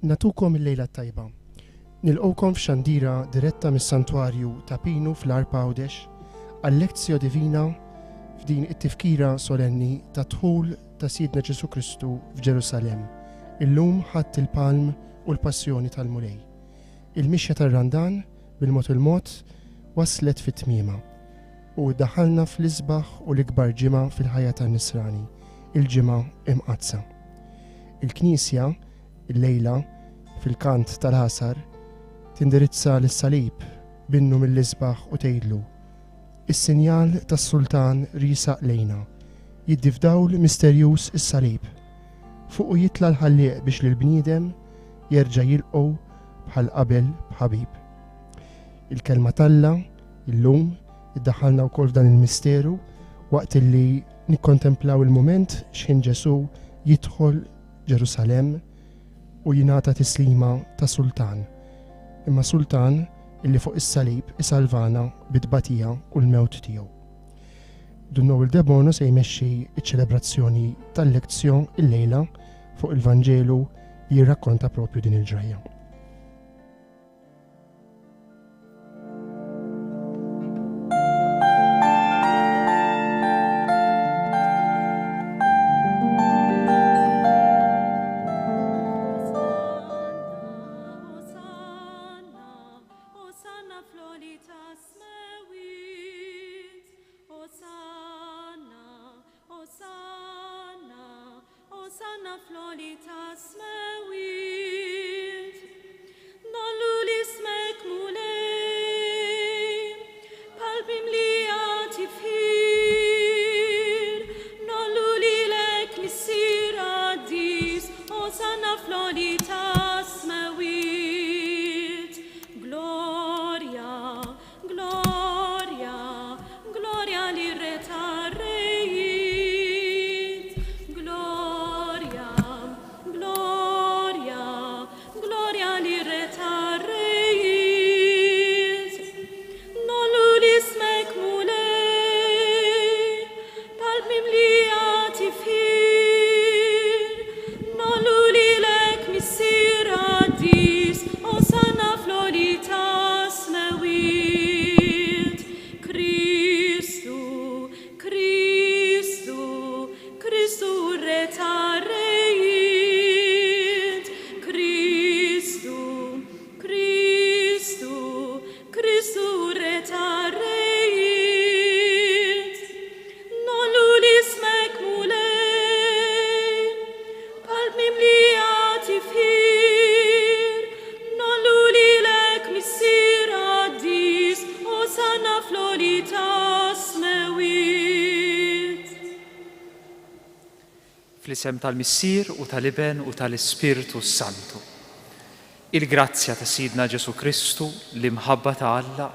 Natukom il-lejla tajba. Nilqowkom f'xandira diretta mis-santwarju ta' Pinu fl-Arpawdex għall-Lezzjo Divina f'din it-tifkira solenni ta' dħul ta' Sidna Ġesu Kristu f'Ġerusalem. Illum ħadd il-palm u l-passjoni tal-mulej. Il-mixja tar-Randan bil-mod il-mod waslet fit-tmiema u ddaħħalna fl-isbaħ u l-ikbar ġimgħa fil-ħajja tan-Nisrani, il-ġimgħa imqazza. Il-Knisja il-lejla fil-kant tal-ħasar tindirizza lis-salib binnu mill-isbaħ u tgħidlu: is-sinjal tas-Sultan risaq lejna, jiddifdawl misterjuż is-salib. Fuqu jitla l-ħallieq biex lill-bniedem jerġa' jilqgħu bħal qabel b'ħabib. Il-kelma talla illum iddaħħalna wkoll f'dan il-misteru waqt illi nikkontemplaw il-mument x'kien Ġesu jidħol Ġerusalem u jingħata tislima ta' sultan. Imma sultan illi fuq is-salib isalvana bit-tbatija u l-mewt tiegħu. Dunnow il-debono se jmexxi ċ-ċelebrazzjoni tal-lezzjon il-lejla fuq il-Vanġelu li jirrakkonta propju din il-ġrajja. Hosanna floritas mewit, nollulis mek mulej, palbim li atifir, nolluli lek missir addis, Hosanna floritas mewit, gloria, gloria, gloria li retare. Fl-isem tal-Missier u tal-Iben u tal-Ispiritu Santu. Il-grazzja ta' Sidna Ġesu Kristu, l-imħabba ta' Alla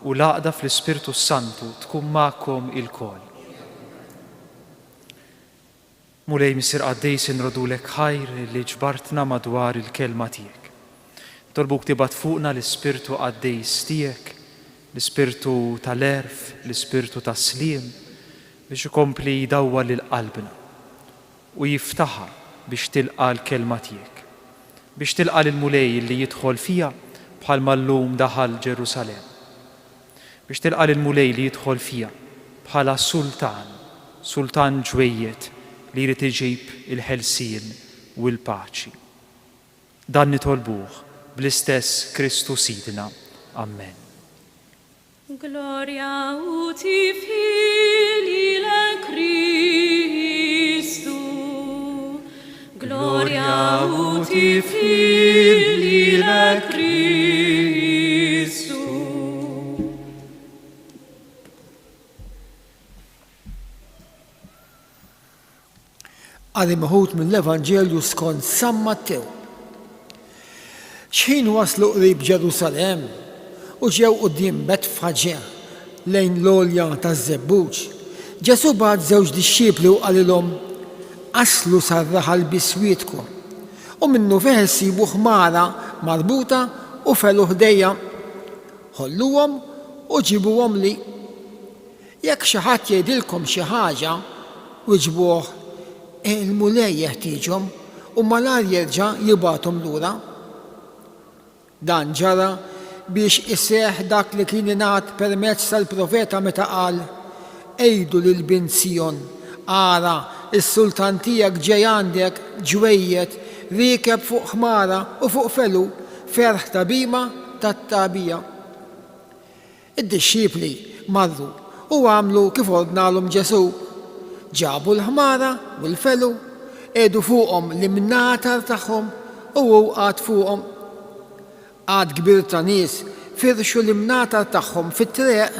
u l-għaqda fl-Ispiritu Santu tkun magħkom il-kol. Mulej Missier Qaddejs inrodulek ħajr li ġbartna madwar il-kelma tiegħek. Tolbuk tibat fuqna l-Ispiritu Qaddejs tiegħek, l-Ispiritu tal-erf, l-Ispiritu tas-sliem biex ikompli jdawwal lil qalbna u jiftaħa biex tilqa l-kelma tiegħek, biex tilqa l-mulej li jidħol fija bħalma llum daħal Ġerusalem, biex tilqa l-mulej li jidħol fija bħala sultan ġwejjed li jrid iġib il-ħelsien u l-paċi. Dan nitolbuh bl-istess Kristu Sidna. Amen. Gloria uti Filii Christu. Gloria uti Filii Christu. Għadi maħut mill-Evanġelju skont San Mattew. X'ħin waslu qrib Ġerusalem u ġew quddiem Betfaġe lejn l-olja taż-żebbuġ, Ġesu bagħat żewġ dixxiepli u qalilhom: aslu sar-raħal biswietkom u minnu feħ sibu ħmara marbuta u felu ħdejja. Ħolluhom u ġibuhom li. Jekk xi ħadd jgħidilkom xi ħaġa, wiġbuh il-mulej jeħtieġhom u malar jerġa' jibgħathom lura. Dan ġara biex isseħ dak li kien ingħad permezz tal-profeta meta qal: ejdu lil bint Sion, ara is-sultan tiegħek ġej għandek ġwejjed riekeb fuq ħmara u fuq felu ferħ tabima tat-tabija. Id-dixxipli marru u għamlu kif ordnalhom Ġesu. Ġabu l-ħmara u l-felu, edu fuqhom l-imnatar tagħhom u hu qgħad fuqhom. Għad kbir ta' nies firxu l-imnatar tagħhom fit-triq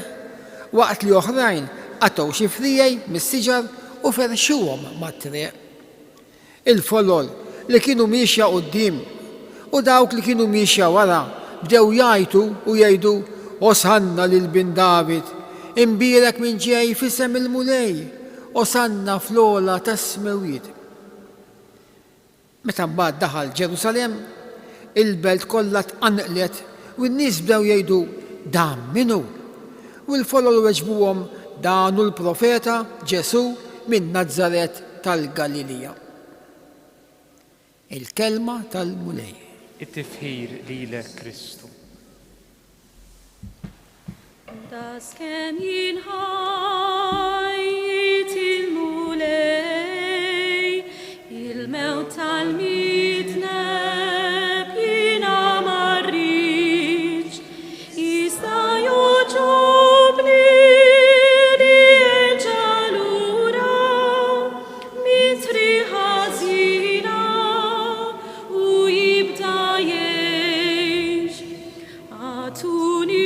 waqt li oħrajn għataw xi frijej mis-siġar u ferxuhom mat-triq. Il-folol li kienu miexja quddiem u dawk li kienu miexja wara bdew jgħidu u jgħidu: Osanna lil bin David, imbierek minn ġej fisem il-mulej, osanna fl-ola tas-smewiet. Meta mbagħad daħal Ġerusalem, il-belt kollha tqanqlet u n-nies bdew jgħidu: dan minnu? U l-folol weġbuhom: dan hu l-profeta Ġesu minn Nażaret tal-Galilija. Il-kelma tal-mulej. It-tifħir lilek Kristu. Das ken jinħajt il-mulej, il-mewt tal-mitneb jina marriċ, jista joġobni li ġalura mitri ħażina u jibda jgħix. Għatuni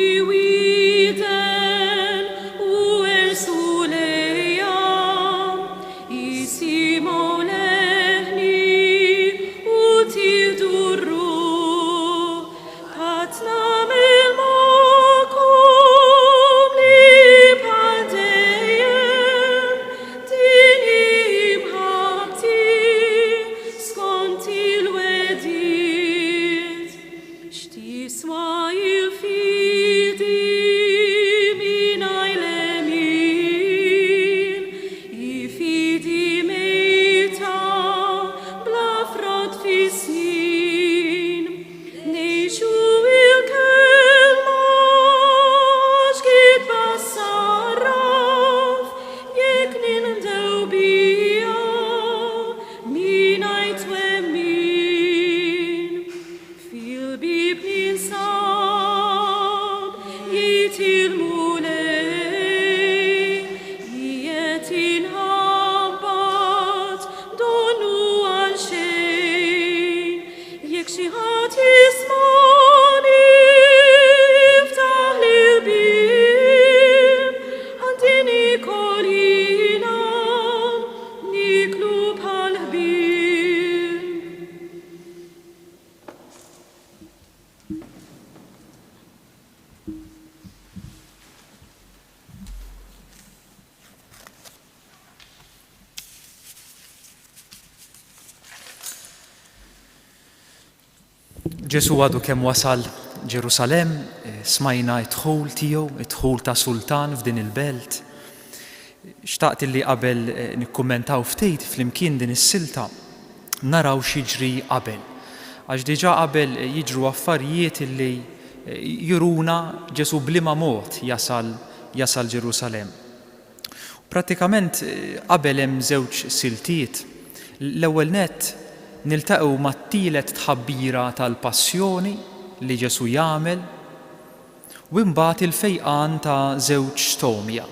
Ġesu għadu kemm wasal Ġerusalem, smajna id-dħul tiegħu, id-dħul ta' sultan f'din il-belt. Xtaqt li qabel nikkummentaw ftit flimkien din is-silta naraw x'jiġri qabel. Għax diġà qabel jiġru affarijiet li juruna Ġesu bliema mod jasal Ġerusalem. Prattikament qabel hemm żewġ siltiet. L-ewwel nett niltaqgħu mat-tielet tħabbira tal-passjoni li Ġesu jagħmel u mbagħad il-fejqan ta' żewġ stomja.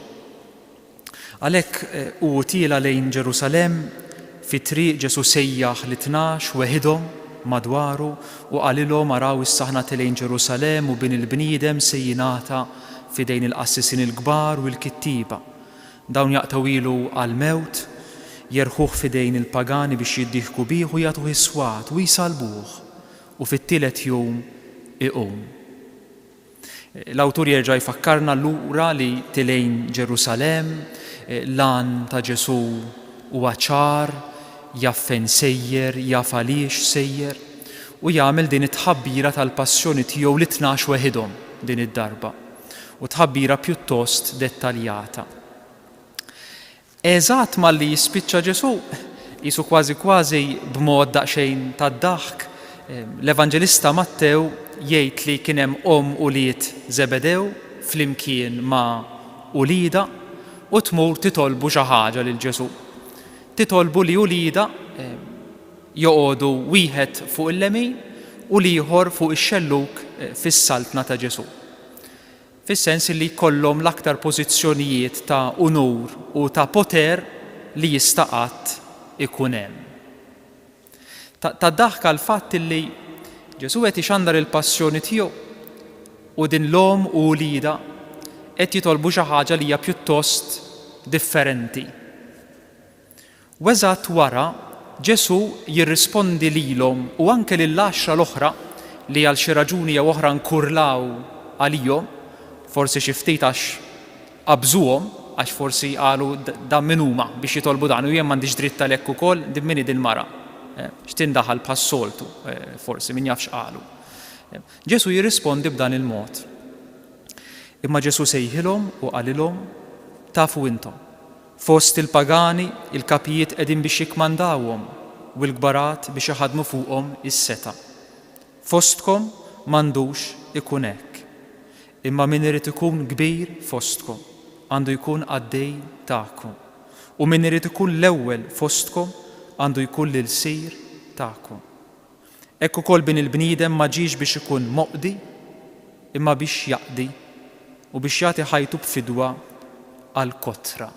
Għalhekk hu tiela lejn Ġerusalem fit-triq Ġesu sejjaħ l-12 weħidhom madwaru u qalilhom araw issa aħna lejn Ġerusalem u bin il-bniedem se jingħata f'idejn il-qassisin il-kbar u l-kittiba. Dawn jaqtaw ilu għal-mewt, jerħuh f'idejn il-pagani biex jiddieħku bih u jagħtuh is-swat u jsalbuh u fit-tielet jum iqum. L-awtur jerġa' jfakkarna lura li tilejn Ġerusalem lan ta' Ġesu huwa ċar, jaf fejn sejjer, jaf għaliex sejjer u jagħmel din it-tħabbira tal-passjoni tiegħu l-12 weħidhom din id-darba u tħabbira pjuttost dettaljata. Eżatt malli jispiċċa Ġesu, jisu kważi b'mod daqsxejn tad-daħk, l-Evanġelista Mattew jgħid li kien hemm ulied Zebedew flimkien ma' ulida u tmur titolbu xi ħaġa lil Ġesu. Titolbu li ulida joqogħdu wieħed fuq il-lemin u l-ieħor fuq ix-xelluk fis-saltna ta' Ġesu. Fis-sens li jkollhom l-aktar pożizzjonijiet ta' unur u ta' poter li jista' qatt ikun hemm. Taddaħħka l-fatt li Ġesu qed ixandar il-passjoni tiegħu u din l-om u ulida qed jitolbu xi ħaġa li hija pjuttost differenti. U eżatt wara Ġesu jirrispondi lilhom u anke lill-10 l-oħra li għal xi raġuni jew oħra nkurlaw għalihom, forsi xi ftit għax qabżuhom, għax forsi qalu dan min huma biex jitolbu dan u jien m'għandix dritt għalhekk ukoll din min din mara. X'tindaħal bħas-soltu, forsi min jafx qalu. Ġesu jirrispondi b'dan il-mod. Imma Ġesu sejħilhom u qalilhom tafu intom. Fost il-pagani il-kapijiet qegħdin biex jikmandawhom u l-kbarat biex iħadmu fuqhom is-seta. Fostkom m'għandux ikun hekk. Imma min irid ikun kbir fostkom għandu jkun għaddej tagħkom. U min irid ikun l-ewwel fostkom għandu jkun l-sir tagħkom. Hekk ukoll bin il-bniedem ma ġiex biex ikun moqdi imma biex jaqdi u biex jagħti ħajtu b'fidwa għal kotra.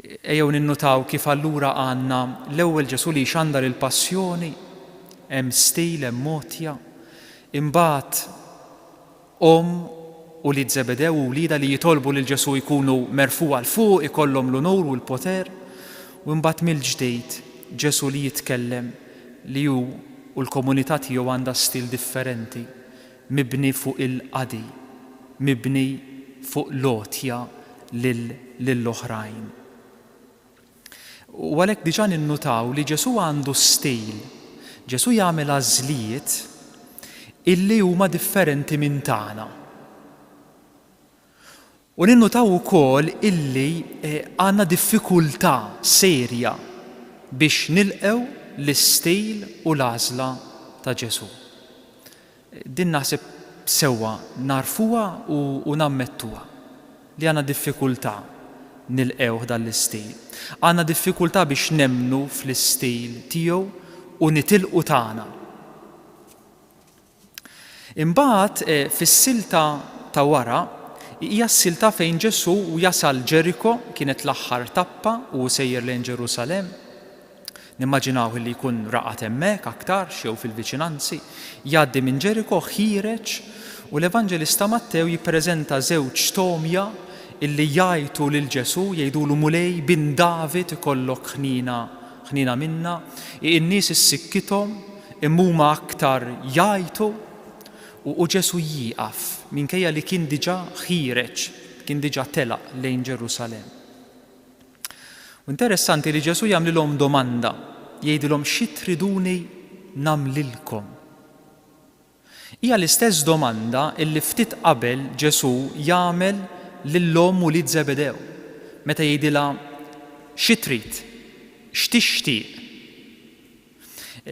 Ejjew ninnutaw kif allura għandna l-ewwel Ġesu li jxandar il-passjoni, hemm stil, hemm motja, imbagħad u li Zebedew u wlieda li jitolbu lil Ġesu jkunu merfuqa l fuq, ikollhom l-unur u l-poter, u mbagħad mill-ġdid Ġesu li jitkellem li hu u l-komunità tiegħu għandha stil differenti, mibni fuq il-qadi, mibni fuq lotja lill-oħrajn. U għalhekk diġà ninnutaw li Ġesu għandu stil, Ġesu jagħmel għażliet illi huma differenti minn tagħna. U ninnutaw ukoll illi għandna diffikultà serja biex nilqew l-istil u l-għażla ta' Ġesu. Din naħseb sewwa narfuha u nammettuha li għandna diffikultà nilqew dan l-istil. Għandna diffikultà biex nemmnu fl-istil tiegħu u nitilqu tagħna. Imbagħad fis-silta ta' wara hija s-silta fejn Ġesu jasal Ġeriko, kienet l-aħħar tappa u sejjer lejn Ġerusalemm. Nimmaġinaw li jkun raqat hemmhekk aktar xew fil-viċinanzi, jgħaddi minn Ġeriko ħireġ u l-Evanġelista Mattew jippreżenta żewġ tomja illi jgħidu lil Ġesu jgħidulu mulej bin David ikollok ħnina minna, in-nies issikkitom imma aktar jgħidu u Ġesu jieqaf minkejja li kien diġà ħireġ, kien diġà telaq lejn Ġerusalemm. U interessanti li Ġesu jagħmlilhom domanda, jgħidilhom xi triduni nagħmlilkom. Hija l-istess domanda illi ftit qabel Ġesu jagħmel lill-om u li Zebedew, meta jgħidilha xi trid, x'tixtieq.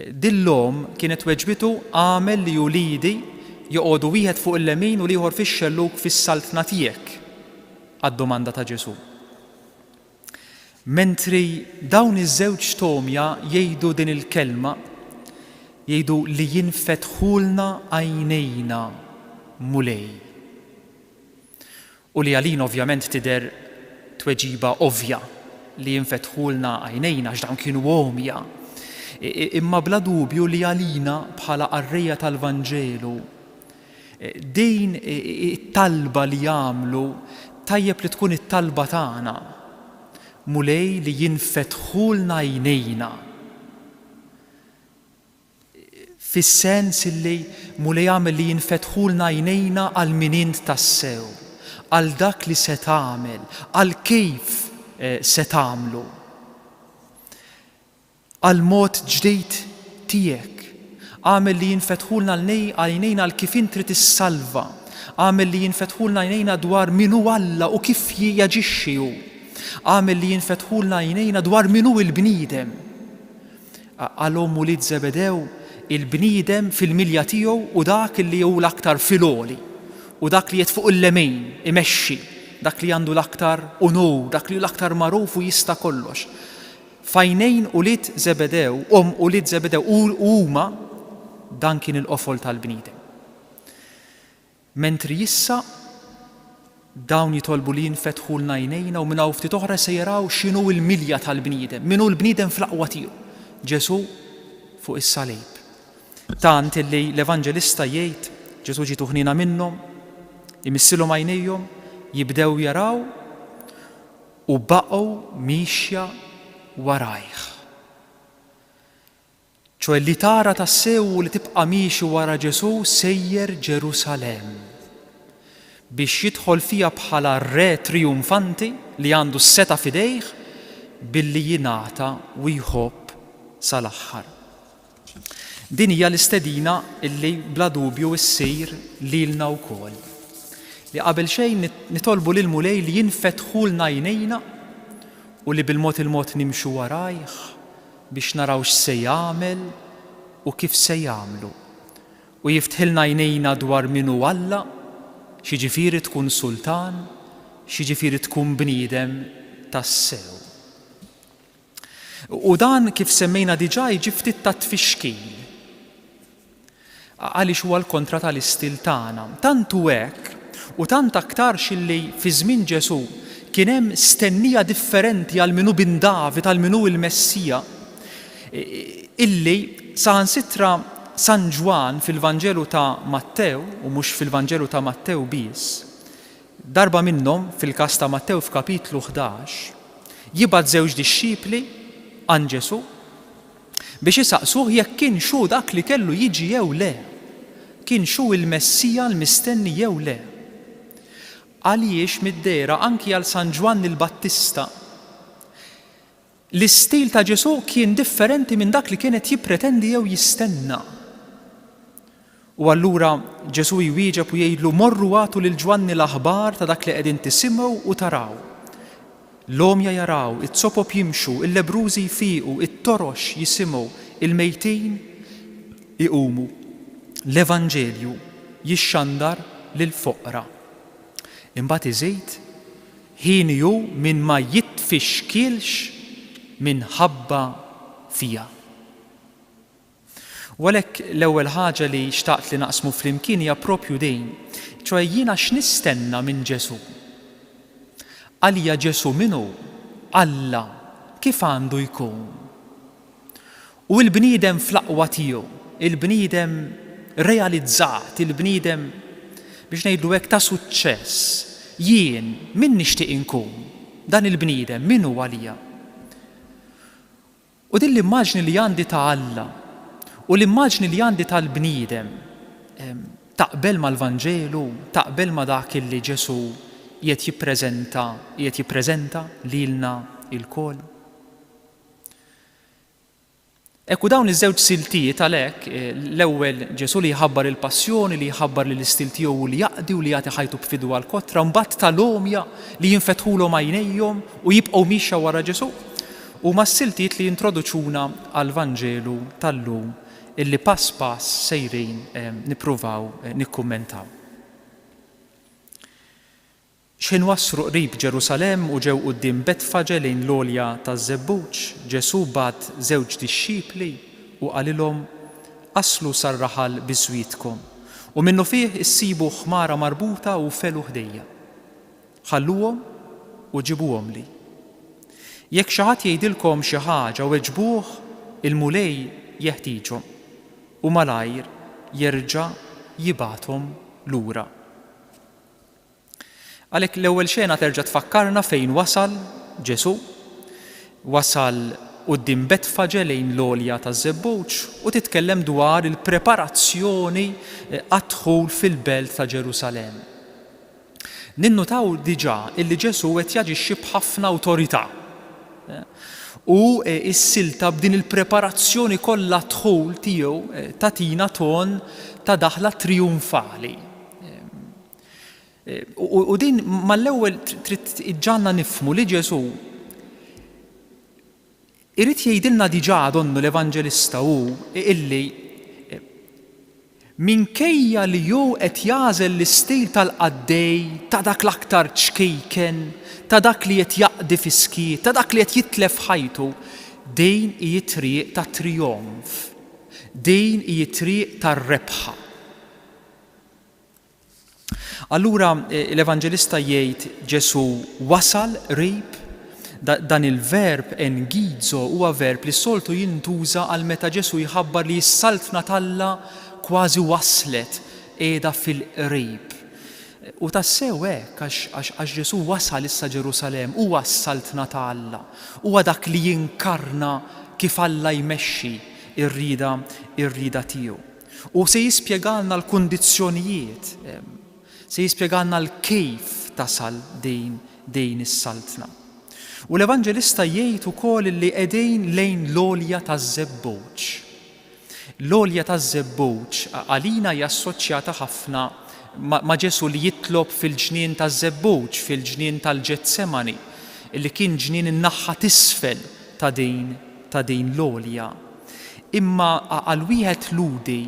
Dillhom kienet weġbitu għamel li ulidi joqogħdu wieħed fuq il-lemin u l-ieħor fix-xelluk fis-saltna tiegħek għad-domanda ta' Ġesu. Mentri dawn iż-żewġ tomja jgħidu din il-kelma, jgħidu li jinfetħulna għajnejna mulej. U li għalin ovvjament tidher tweġiba ovvja li jinfetħulna għajnejna x'dawn kienu għomja. Imma bla dubju li għalina bħala qarrejja tal-Vanġelu din it-talba li jagħmlu tajjeb li tkun it-talba tagħna. Mulej li jinfetħulna għajnejna. Fis-sens li mulej jagħmel li jinfetħulna għajnejna għal minint tas-sew, għal dak li se tagħmel, għal kif se tagħmlu, għal mod ġdid tiegħek. Għamel li jinfetħulna għajnejna għal kif intri tissalva, għamel li jinfetħulna għajnejna dwar minu Alla u kif jaġixxi hu, għamel li jinfetħulna għajnejna dwar minu il-bniedem. Għalhom ulied Zebedew il-bniedem fil-milja tiegħu u dak li hu l-aktar filgħoli u dak li qed fuq il-lemin imexxi, dak li għandu l-aktar unur, dak li hu l-aktar magħruf u jista' kollox. Fajnejn ulied Zebedew, ulied Zebedew u huma dan kien il-qofol tal-bniedem. Mentri issa dawn jitolbu li jinfetħulna għajnejna u minn hawn ftit oħra se jaraw x'inhu l-milja tal-bniedem, min hu l-bniedem fl-aqwa tiegħu, Ġesu fuq is-salib. Tant illi l-Evanġelista jgħid Ġesu ġie tuħnina minnhom, imissilhom għajnejhom, jibdew jaraw u baqgħu mixja warajh. ċoe li tara tassew li tibqa' miexi wara Ġesu sejjer Ġerusalemm biex jidħol fija bħala re trionfanti li għandu s-seta fidejh billi jingħata u jħobb sal-aħħar. Din hija l-istedina illi bla dubju ssir lilna wkoll. Li qabel xejn nitolbu lil Mulej li jinfetħulna għajnejna u li bil-mod il-mod nimxu warajh biex naraw x'se jagħmel u kif se jagħmlu. U jiftħilna għajnejna dwar min hu Alla, x'jiġifieri tkun sultan, x'jiġifieri tkun bniedem tas-sew. U dan kif semmejna diġà jiġi ftit ta' tfixkil. Għaliex huwa l-kontra tal-istil tagħna. Tant hu hekk u tant aktar xilli fi żmien Ġesu kien hemm stennija differenti għal min hu bin David, għal min hu l-Messija, illi saħansitra San Ġwan fil-Vanġelu ta' Mattew, u mhux fil-Vanġelu ta' Mattew biss, darba minnhom fil-każ ta' Mattew f'kapitlu 11, jibgħat żewġ dixxipli għand Ġesu biex isaqsuh jekk kien xu dak li kellu jiġi jew le, kien xu il-Messija l-mistenni jew le. Għaliex mid-dera anki għal San Ġwan il-Battista l-istil ta' Ġesu kien differenti minn dak li kienet jippretendi jew jistenna. U allura Ġesu jwieġeb u jgħidlu morru għatu lil Ġwanni l-aħbar ta' dak li qegħdin tisimgħu u taraw. L-omja jaraw, it-sopop jimxu, il-lebrużi jfiequ, it-torox jisimgħu, il-mejtin iqumu. L-Evanġelju jixxandar lil-foqra. Imbagħad iżejt ħin hu min ma jitfixkilx minħabba fija. U għalhekk l-ewwel ħaġa li xtaqt li naqsmu flimkien hija proprju din, ċoe jiena x'nistenna minn Ġesu. Għalija Ġesu minnu Alla kif għandu jkun. U l-bniedem fl-aqwa tiegħu, il-bniedem realizzat, il-bniedem biex ngħidlu hekk ta' suċċess, jien min nixtieq inkun, dan il-bniedem minnu għalija. U din l-immaġni li għandi ta' Alla u l-immaġni li għandi tal-bniedem taqbel mal-Vanġelu, taqbel ma' dak li Ġesu qiegħed jippreżenta lilna il-kol. Ekku dawn iż-żewġ siltijiet għalhekk l-ewwel Ġesu li jħabbar il-passjoni, li jħabbar li l-istil tiegħu li jaqdi u li jagħti ħajtu b'fidu għall-kotra, mbagħad tal-omja li jinfetħulhom għajnejhom u jibqgħu mixja wara Ġesu. U ma' siltijiet li jintroduċuna għal-Vanġelu tal-lum illi pass pass sejrin nippruvaw nikkummentaw. X'in wassru qrib Ġerusalemm u ġew quddiem Betfaġe lejn l-għolja taż-Żebbuġ, Ġesu bad żewġ dixxipli u qalilhom aslu sar-raħal biżwietkom u minnu fih issibu ħmara marbuta u felu ħdejja. Ħalluhom u ġibuhom li. Jekk xi ħadd jgħidilkom xi ħaġa u weġbuh, il-mulej jeħtieġhom u malajr jerġa' jibgħathom lura. Għalhekk l-ewwel xena terġa' tfakkarna fejn wasal Ġesu, wasal quddiem Betfaġe lejn l-għolja taż-Żebbuġ u titkellem dwar il-preparazzjoni għad-dħul fil-belt ta' Ġerusalemm. Ninnutaw diġà illi Ġesu qed jaġixxi b'ħafna awtorità. U s-silta b'din il-preparazzjoni kollha dħul tiegħu tatina ton ta' daħla trionfali. U din mal-ewwel trid iġġalna nifhmu li Ġesu irid jgħidilna diġà donnu l-Evanġelista hu illi minkejja li jew qed jażel l-istil tal-qaddej ta' dak l-aktar ċkejken, ta' dak li qed jaqdi fiskiet, ta' dak li qed jitlef ħajtu, din hi triq ta' trionf, din hi triq tar-rebħa. Allura l-Evanġelista jgħid Ġesu wasal qrib. Dan il-verb engizo huwa verb li soltu jintuża għal meta Ġesu jħabbar li s-saltna Alla kważi waslet qiegħda fil-qrib. U tassew hekk għax Ġesu wasal issa Ġerusalemm, huwa s-saltna Alla, huwa dak li jinkarna kif Alla jmexxi ir-rida tiegħu. U se jispjegalna l-kundizzjonijiet, se jispjegalna l-kejf tasal din is-saltna. U l-Evanġelista jgħid ukoll li qegħdin lejn l-għolja taż-żebbuġ. L-għolja taż-żebbuġ għalina hija assoċjata ħafna ma' Ġesu li jitlob fil-ġnien taż-żebbuġ, fil-ġnien tal-Ġetsemani, li kien ġnien in-naħa t'isfel ta' din l-għolja. Imma għal wieħed ludi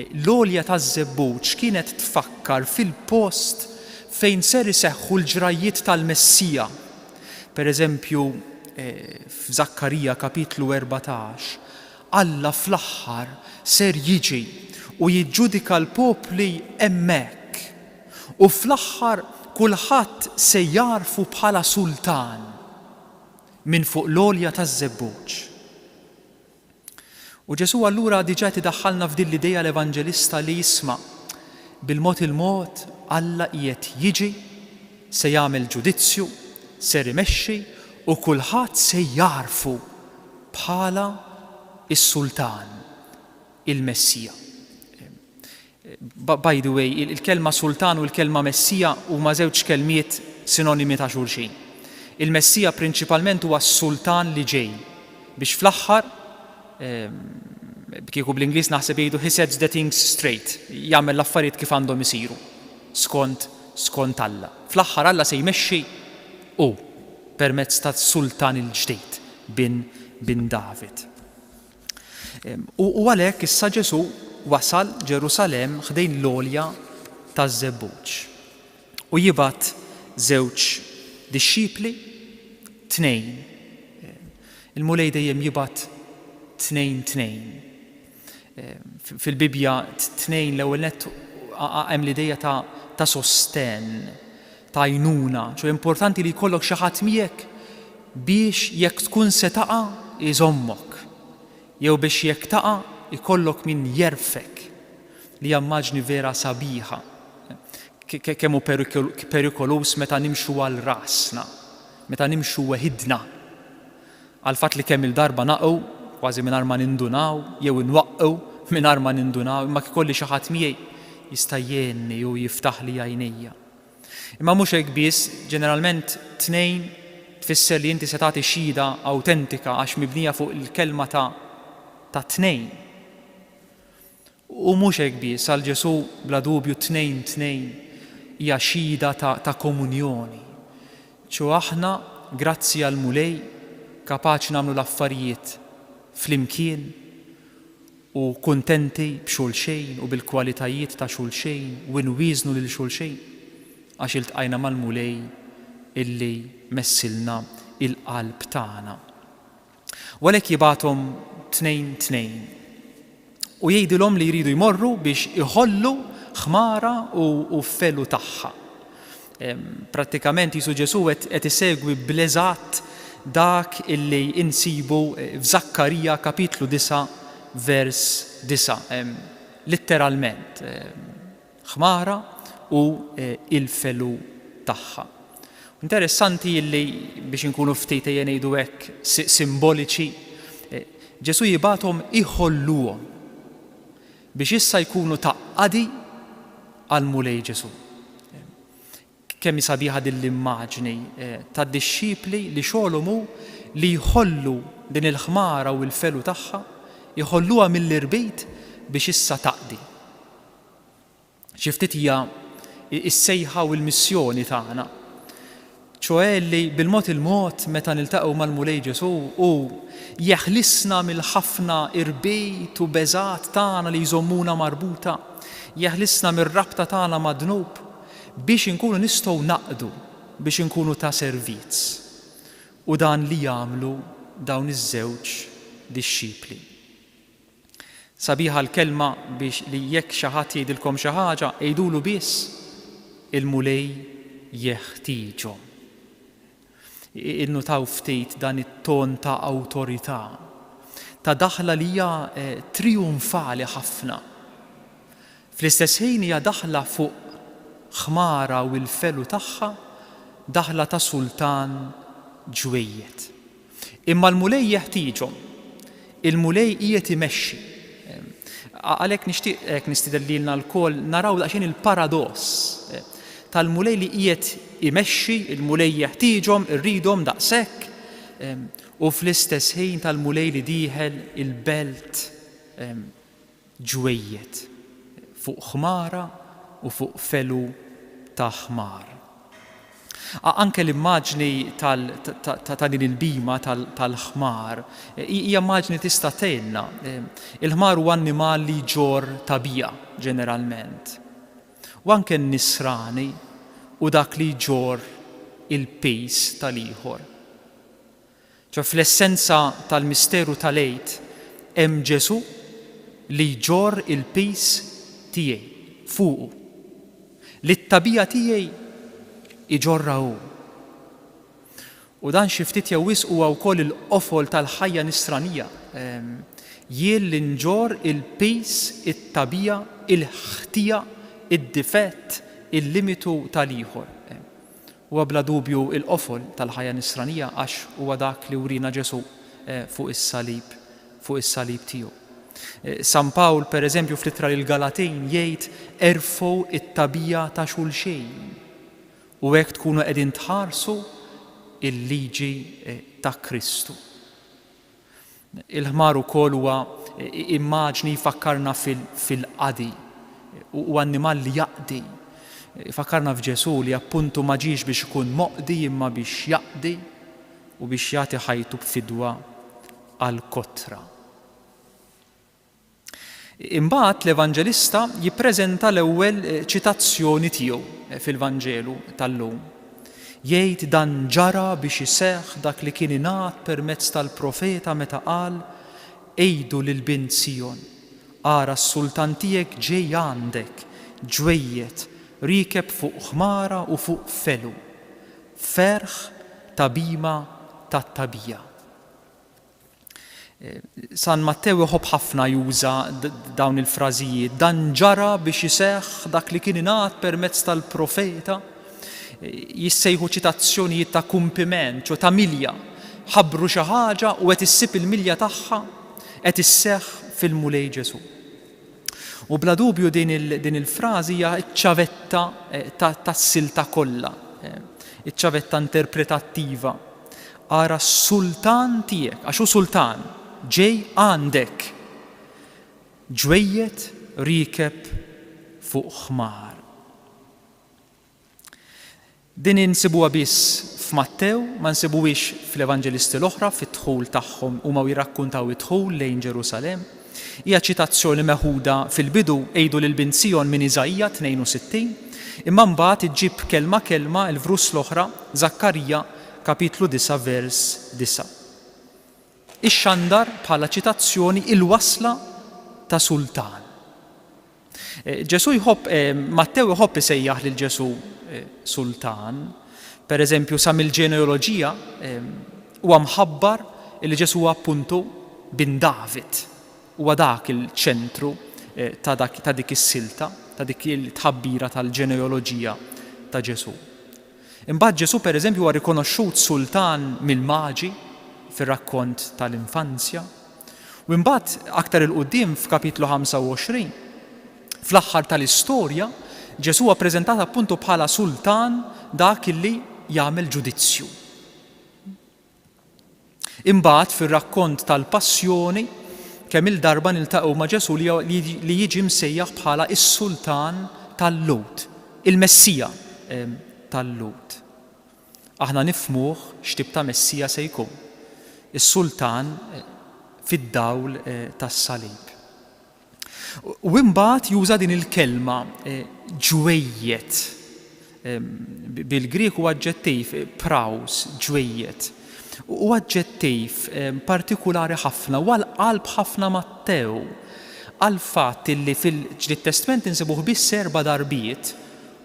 l-għolja taż-żebbuġ kienet tfakkar fil-post fejn ser iseħħu l-ġrajiet tal-Messija. Per eżempju, f'Zakkarija kapitlu 14, Alla fl-aħħar ser jiġi u jiġġudika l-popli hemmhekk. U fl-aħħar kulħadd se jarfu bħala sultan minn fuq l-għolja taż-żebbuġ. U Ġesu allura diġà tidaħħalna f'din l-idea l-Evanġelista li jisma' bil-mod il-mod Alla qiegħed jiġi, se jagħmel ġudizzju, ser imexxi u kulħadd se jarfu bħala is-sultan, il-Messija. By the way, il-kelma sultan u l-kelma Messija huma żewġ kelmiet sinonimi ta' xulxin. Il-Messija prinċipalment huwa s-sultan li ġej biex fl-aħħar kieku bl-Ingliż naħseb jgħidu he sets the things straight, jagħmel l-affarijiet kif għandhom isiru skont Alla. Fl-aħħar Alla se jmexxi u permezz ta' sultan il-ġdid bin David. U għalhekk issa Ġesu wasal Ġerusalemm ħdejn l-għolja taż-żebbuġ u jibgħat żewġ dixxipli, tnejn. Il-mulej dejjem jibgħat tnejn. Fil-Bibja tnejn l-ewwel nett hemm l-idea ta' sosten, ta' għajnuna, ċo importanti li jkollok xi ħadd miegħek biex jekk tkun se taqa' iżommok, jew biex jekk taqa' ikollok min jerfek, li hija immaġni vera sabiħa, kemm hu perikolus meta nimxu għal rasna, meta nimxu weħidna, għal fatt li kemm il-darba naqgħu kważi mingħajr ma nindunaw, jew inwaqqgħu mingħajr ma nindunaw, imma kikolli xi ħadd miegħi jista' jgħinni jew jiftaħ li għajnejja. Imma mhux hekk biss, ġeneralment tnejn tfisser li inti se tagħti xhieda awtentika għax mibnija fuq il-kelma ta' tnejn. U mhux hekk biss, għal Ġesu bla dubju tnejn hija xhieda ta' komunjoni. ċo aħna grazzi għal mulej kapaċi nagħmlu l-affarijiet flimkien u kuntenti b'xulxejn u bil-kwalitajiet ta' xulxejn u nwiżnu lil xulxejn għax iltqajna mal-mulej illi messilna il-qalb tagħna. U għalhekk jibgħathom tnejn u jgħidilhom li jridu jmorru biex iħollu ħmara u fellu tagħha. Prattikament Jisu Ġesu qed isegwi bl-eżatt dak illi insibu f'Zakkarija kapitlu 9 vers 9, litteralment ħmara u il-felu tagħha. Interessanti illi biex inkunu ftit ngħidu hekk simboliċi, Ġesu jibgħathom iħolluhom biex issa jkunu taqqadi għal mulej Ġesu. Kemm sabiħa din l-immaġni tad-dixxipli li xogħolhom hu li jħollu din il-ħmara u l-felu tagħha, jħolluha mill-irbit biex issa taqdi. Xi ftit hija s-sejħa u l-missjoni tagħna. ċoe li bil-mod il-mod meta niltaqgħu mal-mulej Ġesu u jeħlisna mill-ħafna irbejt u beżat tagħna li jżommuna marbuta, jeħlisna mir-rabta tagħna mad-dnub biex inkunu nistgħu naqdu, biex inkunu ta' servizz. U dan li jagħmlu dawn iż-żewġ dixxipli. Sabiħa l-kelma biex li jekk xi ħadd jgħidilkom xi ħaġa għidulu biss il-mulej jeħtieġhom. Innutaw ftit dan it-ton ta' awtorità, ta' daħla li hija trionfali ħafna. Fl-istess ħin hija daħla fuq ħmara u l-felu tagħha daħla ta' sultan ġwejjed. Imma l-mulej jeħtieġhom, il-mulej qiegħed imexxi. Għalhekk nixtieq nistidellilna l-kol naraw daqsxejn il-paradoss tal-mulej li qiegħed imexxi, il-mulej jeħtieġhom, irridhom daqshekk, u fl-istess ħin tal-mulej li dieħel il-belt ġwejjed fuq ħmara u fuq felu ta' ħmar. Anke l-immaġni ta' din il-bima tal-ħmar hija immaġni tista' tgħinna. Il-ħmar huwa annimal li ġor tabija ġeneralment. U anke n-nisrani u dak li ġor il-pejs tal-ieħor. Fl-essenza tal-misteru tal-għid hemm Ġesu li ġor il-pejs tiegħi fuqu. Li t-tabija tiegħi iġorra hu. U dan xi ftit jew wisq huwa wkoll il-qofol tal-ħajja nisranija. Jien li nġor il-pejs, it-tabija, il-ħtija, id-difett, il-limitu tal-ieħor. Huwa bla dubju il-qofol tal-ħajja nisranija għax huwa dak li urina Ġesu fuq is-salib tiegħu. San Pawl pereżempju fl-ittra lil Galatejn jgħid erfgħu it-tabija ta' xulxejn u hekk tkunu qegħdin tħarsu il-liġi ta' Kristu. Il-ħmar ukoll huwa immaġni jfakkarna fil-qadi u annimal li jaqdi. Fakkarna f'Ġesu li appuntu ma ġiex biex ikun moqdi imma biex jaqdi u biex jagħti ħajtu b'fidwa għall-kotra. Imbagħad l-Evanġelista jippreżenta l-ewwel ċitazzjoni tiegħu fil-Vanġelu tal-lum. Jgħid dan ġara biex iseħħ dak li kien ingħad permezz tal-profeta meta qal għejdu lil bint Sion, ara s-sultan tiegħek ġej għandek, ġwejjed, rikeb fuq ħmara u fuq felu, ferħ tabima tat-tabija. San Matteo iħobb ħafna juża dawn il-frażijiet, dan ġara biex iseħħ dak li kien ingħad permezz tal-profeta, jissejħu ċitazzjonijiet ta' kumpiment, ta' milja, ħabbru xi ħaġa u qed issib il-milja tagħha qed isseħħ fil-mulej Ġesu. U bla dubju din il-frażi hija ċ-ċavetta tas-silta kollha, iċ-ċavetta interpretattiva. Ara s-sultan tiegħek, għax hu sultan, ġej għandek, ġwejjed rikeb fuq ħmar. Din insibuha biss f'Mattew, ma nsibuhiex fl-Evanġelisti l-oħra fit-dħul tagħhom huma jirrakkuntaw id-dħul lejn Ġerusalemm. Hija ċitazzjoni meħuda fil-bidu għejdu lil bint Sion minn Iżajja 62, imma mbagħad iġġib kelma l-vrus l-oħra Zakkarija kapitlu 9 vers 9. Ix-xandar bħala ċitazzjoni il-wasla ta' sultan. Mattew iħobb isejjaħ lil Ġesu sultan. Per eżempju sa mill-ġenealoġija huwa mħabbar li Ġesu huwa appuntu bin David. Huwa dak il-ċentru ta' dik is-silta, ta' dik il-tħabbira tal-ġenealoġija ta' Ġesu. Imbagħad Ġesu pereżempju huwa rikonoxxut sultan mill-Maġi fir-rakkont tal-infanzja. U imbagħad aktar il-qudiem f'kapitlu 25 fl-aħħar tal-istorja Ġesu huwa ppreżentat appuntu bħala sultan dak illi jagħmel ġudizzju. Imbagħad fir-rakkont tal-Passjoni kemm il-darba niltaqgħu ma' Ġesu li jiġi msejjaħ bħala is-sultan tal-Lut, il-Messija tal-Lut. Aħna nifhmuh x'tib ta' Messija se jkun, is-sultan fid-dawl tas-salib. U imbagħad juża din il-kelma ġwejjed. Bil-Grieg huwa aġġettiv praus, ġwejjed. U aġġettiv partikulari ħafna u għall-qalb ħafna Mattew għal fatt illi fil-Ġdid Testament insibuh biss 4 darbiet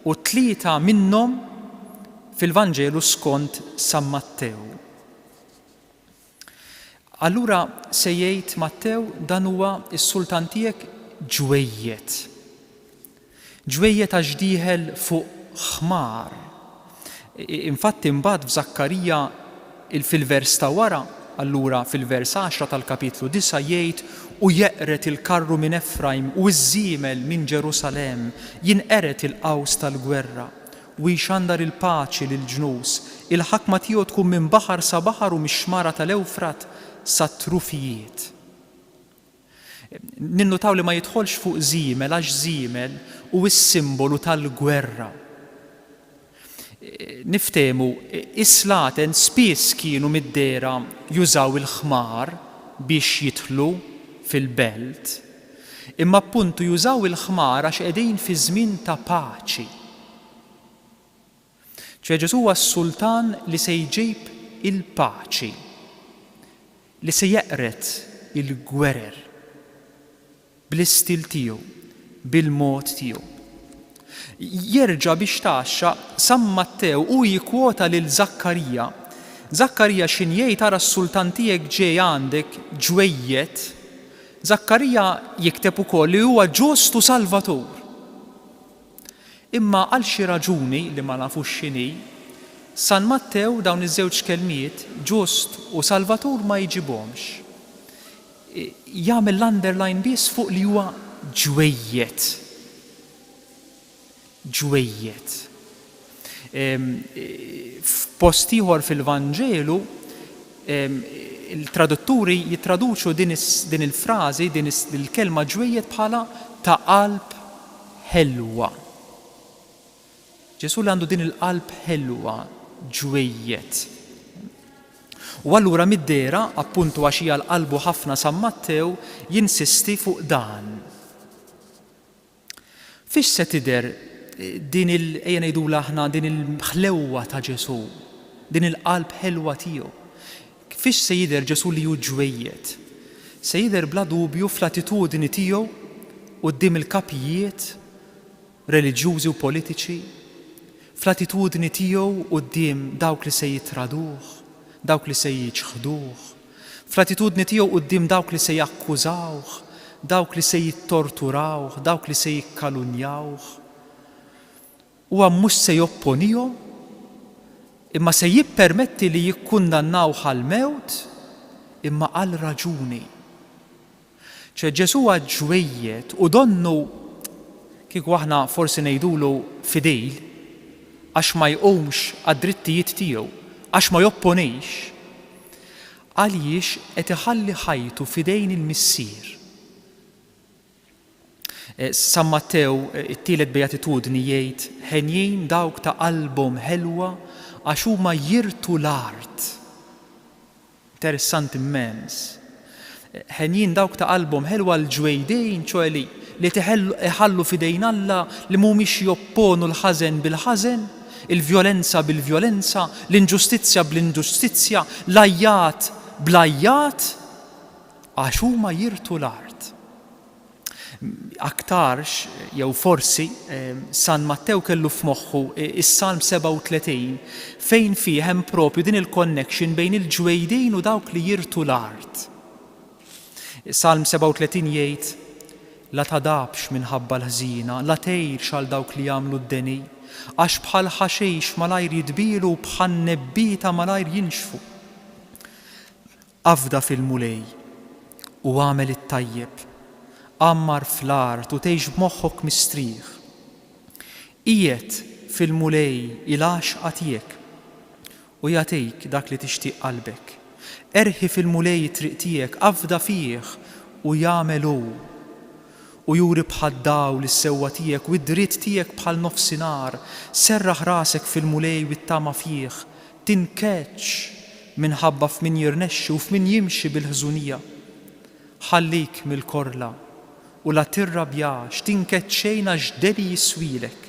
u 3 minnhom fil-Vanġelu skont San Mattew. Allura se jgħid Mattew dan huwa s-sultan tiegħek ġwejjed. Ġwejjed għax dieħel fuq ħmar. Infatti imbagħad f'Zakkarija fil-vers ta' wara, allura fil-vers 10 tal-kapitlu 9 jgħid u jeqret il-karru minn Efraim u ż-żiemel minn Ġerusalemm jinqeret il-qaws tal-gwerra u jxandar il-paċi lill-ġnus, il-ħakma tiegħu tkun minn baħar sa baħar u mix-xmara tal-Ewfrat sa trufijiet. Ninnutaw li ma jidħolx fuq żiemel għax żiemel huwa s-simbolu tal-gwerra. Niftehmu, is-slaten spiss kienu mid-dera jużaw il-ħmar biex jidħlu fil-belt, imma appuntu jużaw il-ħmar għax qegħdin fi żmien ta' paċi. Ġesu huwa s-sultan li se jġib il-paċi, li se jeqret il-gwerer bl-istil tiegħu, bil-mod tiegħu. Jerġa' biex taxxa San Mattew u jikkwota lil Zakkarija. Zakkarija x'in jgħid ara s-sultan tiegħek ġej għandek ġwejjed. Zakkarija jikteb ukoll li huwa ġust u salvatur. Imma għal xi raġuni li ma nafux x'inhi, San Mattew dawn iż-żewġ kelmiet ġust u salvatur ma jġibhomx. Jagħmel l-underline biss fuq li huwa ġwejjed. Ġwejjed. F'post ieħor fil-Vanġelu il-tradutturi jittraduċu din il-frażi, din il-kelma ġwejjed bħala ta' qalb ħelwa. Ġesu li għandu din il-qalb ħelwa, ġwejjed. U allura mid-dera, appuntu għax hija l-qalbu ħafna San Mattew, jinsisti fuq dan. Fiex se tidher din ejja ngħidula aħna din il-ħlewwa ta' Ġesu, din il-qalb ħelwa tiegħu. Fiex se jidher Ġesu li hu ġwejjed? Se jidher bla dubju fl-attitudni tiegħu quddiem il-kapijiet reliġjużi u politiċi, fl-attitudni tiegħu quddiem dawk li se jitraduh, dawk li se jiġħduh, fl-attitudni tiegħu quddiem dawk li se jakkużawh, dawk li se jittorturawh, dawk li se jikkalunjawh. Huwa mhux se jopponihom, imma se jippermetti li jikkundannawh għall-mewt, imma għal raġuni. Ġesu huwa ġwejjed u donnu kieku aħna forsi ngħidulu fidejl għax ma jqumx għad-drittijiet tiegħu, għax ma jopponejx, għaliex qed iħalli ħajtu fidejn il-missier. San Mattew it-tielet beatitudni jgħid ħenjin dawk ta' qalbhom ħelwa għax huma jirtu l-art. Interessant immens. Ħenjin dawk ta' qalbhom ħelwa l-ġwejdejn, ċoeli li iħallu fidejn Alla li mhumiex jopponu l-ħażen bil-ħażen, il-vjolenza bil-vjolenza, l-inġustizzja bl-inġustizzja, l-ajjat bl-ajjat, għax huma jirtu l-art. Aktarx, jew forsi, San Mattew kellu f'moħħu is-Salm 37 fejn fih hemm propju din il-connection bejn il-ġwejdejn u dawk li jirtu l-art. Salm 37 jgħid: la tadabx minħabba l-ħżina, la tgħirx għal dawk li jagħmlu d-deni, għax bħal ħaxejx malajr jitbielu bħal nebbieta malajr jinxfu. Afda fil-mulej u għamel it-tajjeb, għammar fl-art u tgħix b'moħħok mistrieħ. Qiegħed fil-mulej il-għaxqa tiegħek u jagħtik dak li tixtieq qalbek. Erħi fil-mulej triq tiegħek, afda fih u jagħmel hu u juri bħal dawl is-sewwa tiegħek u d-dritt tiegħek bħal nofsinhar. Serraħ rasek fil-mulej u ttama fih, tinkeċċ minħabba f'min jirnexxi u f'min jimxi bil-ħżunija. Ħallik mill-korla u la tirrabjax, tinkeċċejn għax deli jiswilek,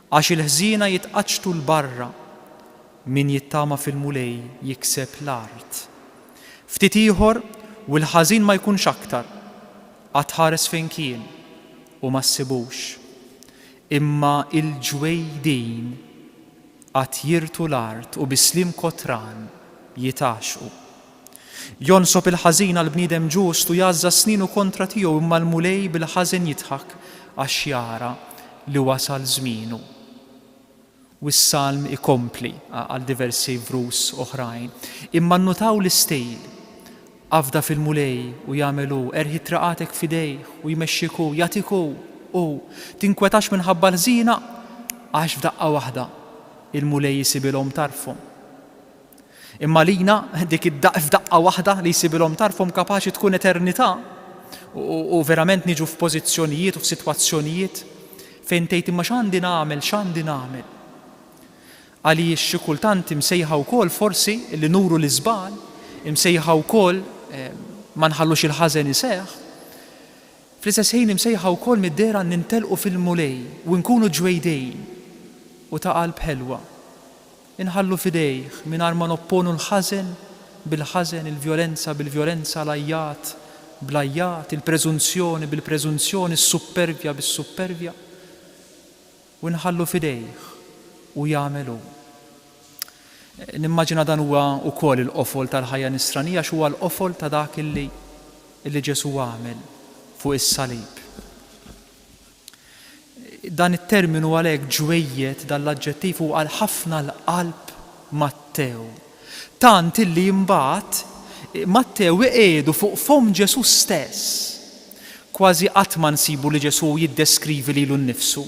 għax il-ħżiena jitqaċtu l-barra, min jittama fil-mulej jikseb l-art. Ftit ieħor u l-ħażin ma jkunx aktar, għatħares fejn kien u ma ssibux, imma il-ġwejdin għat jirtu l-art u bislim kotran jitaxqu. Jonsob il-ħażin għal-bniedem ġustu jazza sninu kontra tiegħu, imma l-mulej bil-ħażin jitħak għax jara li wasal żmienu. U s-salm ikompli għal diversi vrus oħrajn. Imma nnutaw l-istejl, għafda fil-mulej u jagħmelu erħi traqatek fidejh u jmexxiku, jagħtiku u tinkwetax minħabba l-ħżiena għax f'daqqa waħda il-mulej jisibilhom tarfhom. Imma lina dik f'daqqa waħda li jisibilhom tarfhom kapaċi tkun eternità u verament niġu f'pożizzjonijiet u f'sitwazzjonijiet fejn tgħid imma x'għandi nagħmel. Għaliex xi kultant imsejħa wkoll forsi li nuru l-iżbal, imsejħa wkoll ma nħallux il-ħażen iseħħ. Fl-istess ħin imsejħa wkoll mid-dera nintelqu fil-mulej u nkunu ġwejdejn u ta' qalb ħelwa. Inħallu fidejh mingħajr ma nopponu l-ħażen bil-ħażen, il-vjolenza bil-vjolenza, l-ajjat bl-ajjat, il-preżunzjoni bil-preżunzjoni, is-suppervja bis-suppervja. U nħallu fidejh u jagħmelu. Nimmaġina dan huwa wkoll il-qofol tal-ħajja nisranija x'huwa l-qofol ta' dak illi Ġesu għamel fuq is-salib. Dan it-terminu għalhekk ġwejjed dal-aġġettiv huwa għal ħafna l-qalb Mattew. Tant illi imbagħad Mattew iqiegħdu fuq fom Ġesu stess. Kważi qatt ma nsibu li Ġesu jiddeskrivi lilu nnifsu.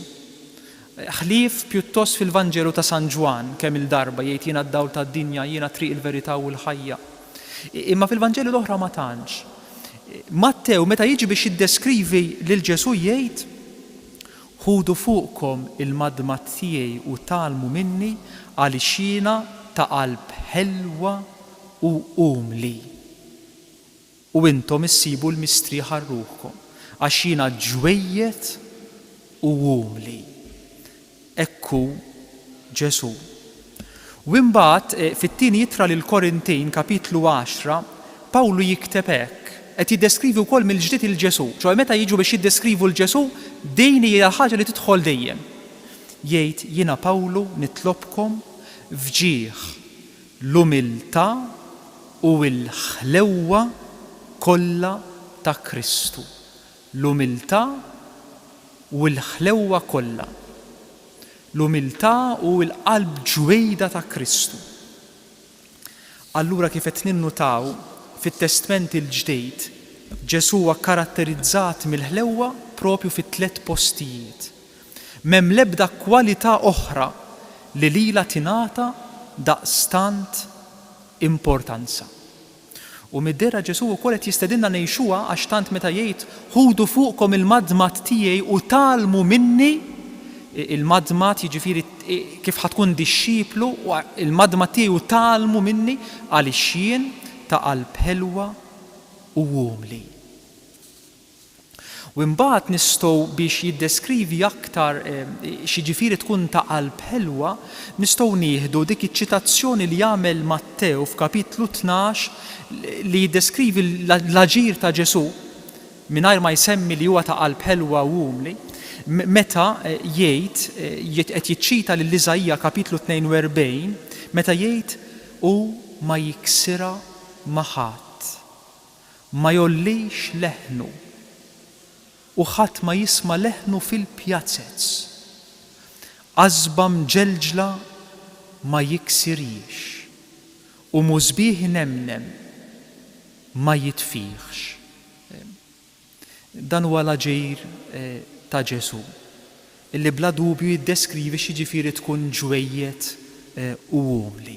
Ħlief pjuttost fil-Vanġelu ta' San Ġwan kemm il-darba jgħid jiena d-dawl tad-dinja, jiena triq il-verità u l-ħajja. Imma fil-Vanġeli l-oħra ma tantx. Mattew meta jiġi biex jiddeskrivi lil Ġesu jgħid: ħudu fuqkom il-madma tiegħi u tgħallmu minni għaliex jiena ta' qalb ħelwa u umli. U intom issibu l-mistrieħa rruħkom għax jiena ġwejjed u umli. Ekku Ġesu. U imbagħad fit-tieni ittra lil Korintin kapitlu 10 Pawlu jikteb hekk, qed jiddeskrivi wkoll mill-ġdid il-Ġesu. ċoħe meta jiġu biex jiddeskrivu l-Ġesu, din hija ħaġa li tidħol dejjem. Jgħid jiena Pawlu nitlobkom fġieħ l-umiltà u l-ħlewwa kollha ta' Kristu. L-umiltà u l-ħlewwa kollha. L-umiltà u l-qalb ġwejda ta' Kristu. Allura kif qed ninnutaw fit-Testament il-Ġdid, Ġesu huwa karatterizzat mill-ħlewwa propju fit-tliet postijiet. M'hemm l-ebda kwalità oħra li lilha tingħata daqstant importanza. U mid-dera Ġesu wkoll qed jistedinna ngħixuha għax tant meta jgħid ħudu fuqkom il-madmat tiegħi u tgħallmu minni. Il-madmat jiġifieri kif ħatkun dixxiplu u il-madmat tiegħi u tgħallmu minni għaliex jien ta' qalb ħelwa u umli. U imbagħad nistgħu biex jiddeskrivi aktar x'jiġifieri tkun ta' qalb ħelwa, nistgħu nieħdu dik iċ-ċitazzjoni li jagħmel Mattew f'kapitlu 12 li jiddeskrivi l-aġir ta' Ġesu mingħajr ma jsemmi li huwa ta' qalb ħelwa u umli. Meta jgħid qed jiċċita lil Iżajja kapitlu 42, meta jgħid u ma jiksira ma' ħadd, ma jollix leħnu u ħadd ma jisma' leħnu fil-pjazzezz. Għażba mġelġla ma jiksirix u mużbieħ nemnem ma jitfihx. Dan huwa l-aġir ta' Ġesu, illi bla dubju jiddeskrivi x'jiġifieri tkun ġwejjed u umli.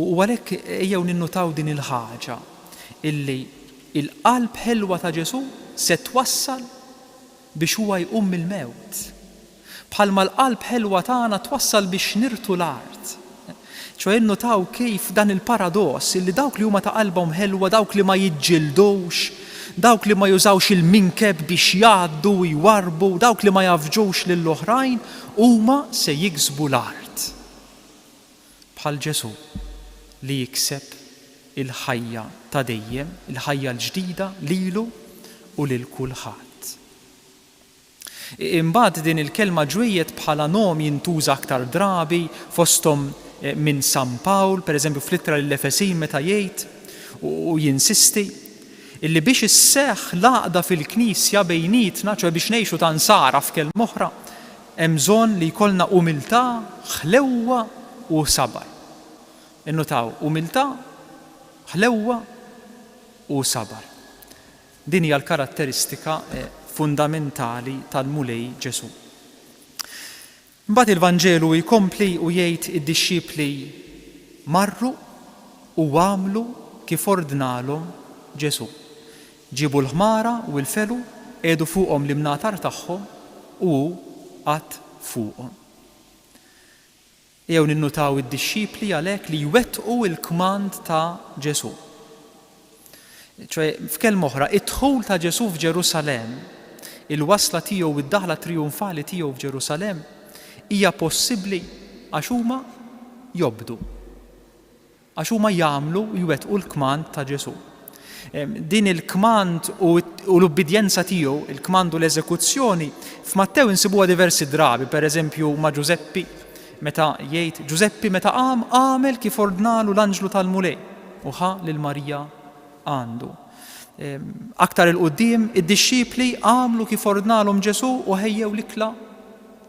U għalhekk ejjew ninnutaw din il-ħaġa illi il-qalb ħelwa ta' Ġesu se twassal biex huwa jqum mill-mewt. Bħalma l-qalb ħelwa tagħna twassal biex nirtu l-art. ċo innotaw kif dan il-paradoss illi dawk li huma ta' qalbhom ħelwa, dawk li ma jiġġildux, dawk li ma jużawx il-minkeb biex jgħaddu jwarbu, dawk li ma jafġux lill-oħrajn, huma se jiksbu l-art. Bħal Ġesu li jikseb il-ħajja ta' dejjem, il-ħajja l-ġdida lilu u lil kulħadd. Imbagħad din il-kelma ġwejjed bħala nom jintuża aktar drabi fosthom minn San Pawl, pereżempju fl-ittra lill-Efesin meta jgħid u jinsisti illi biex isseħħ laqda fil-Knisja bejnietna, ċoe biex ngħixu ta' nsara f'kelma oħra, hemm bżonn li jkollna umiltà, ħlewwa u sabar. Innutaw umiltà, ħlewwa u sabar. Din hija l-karatteristika fundamentali tal-mulej Ġesu. Mbagħad il-Vanġelu jkompli u jgħid id-dixxipli marru u għamlu kif ordnalhom Ġesu. Ġibu l-ħmara u l-felu, edu fuqhom l-imnatar tagħhom u qatt fuqhom. Jew ninnutaw id-dixxipli għalhekk li jwettqu l-kmand ta' Ġesu. ċoe f'kelma oħra, id-dħul ta' Ġesu f'Ġerusalemm, il-wasla tiegħu u d-daħla trionfali tiegħu f'Ġerusalemm hija possibbli għax huma jobdu, għax huma jagħmlu jwettqu l-kmand ta' Ġesu. Din il-kmand u l-ubbidjenza tiegħu, il-kmand u l-eżekuzzjoni, f'Mattew insibuha diversi drabi, pereżempju ma' Ġuseppi, meta jgħid Ġuseppi meta qam għamel kif ordnalu l-anġlu tal-mulej u ħa lil Marija għandu. Aktar il-qudiem id-dixxipli għamlu kif ordnalhom Ġesu u ħejjew l-ikla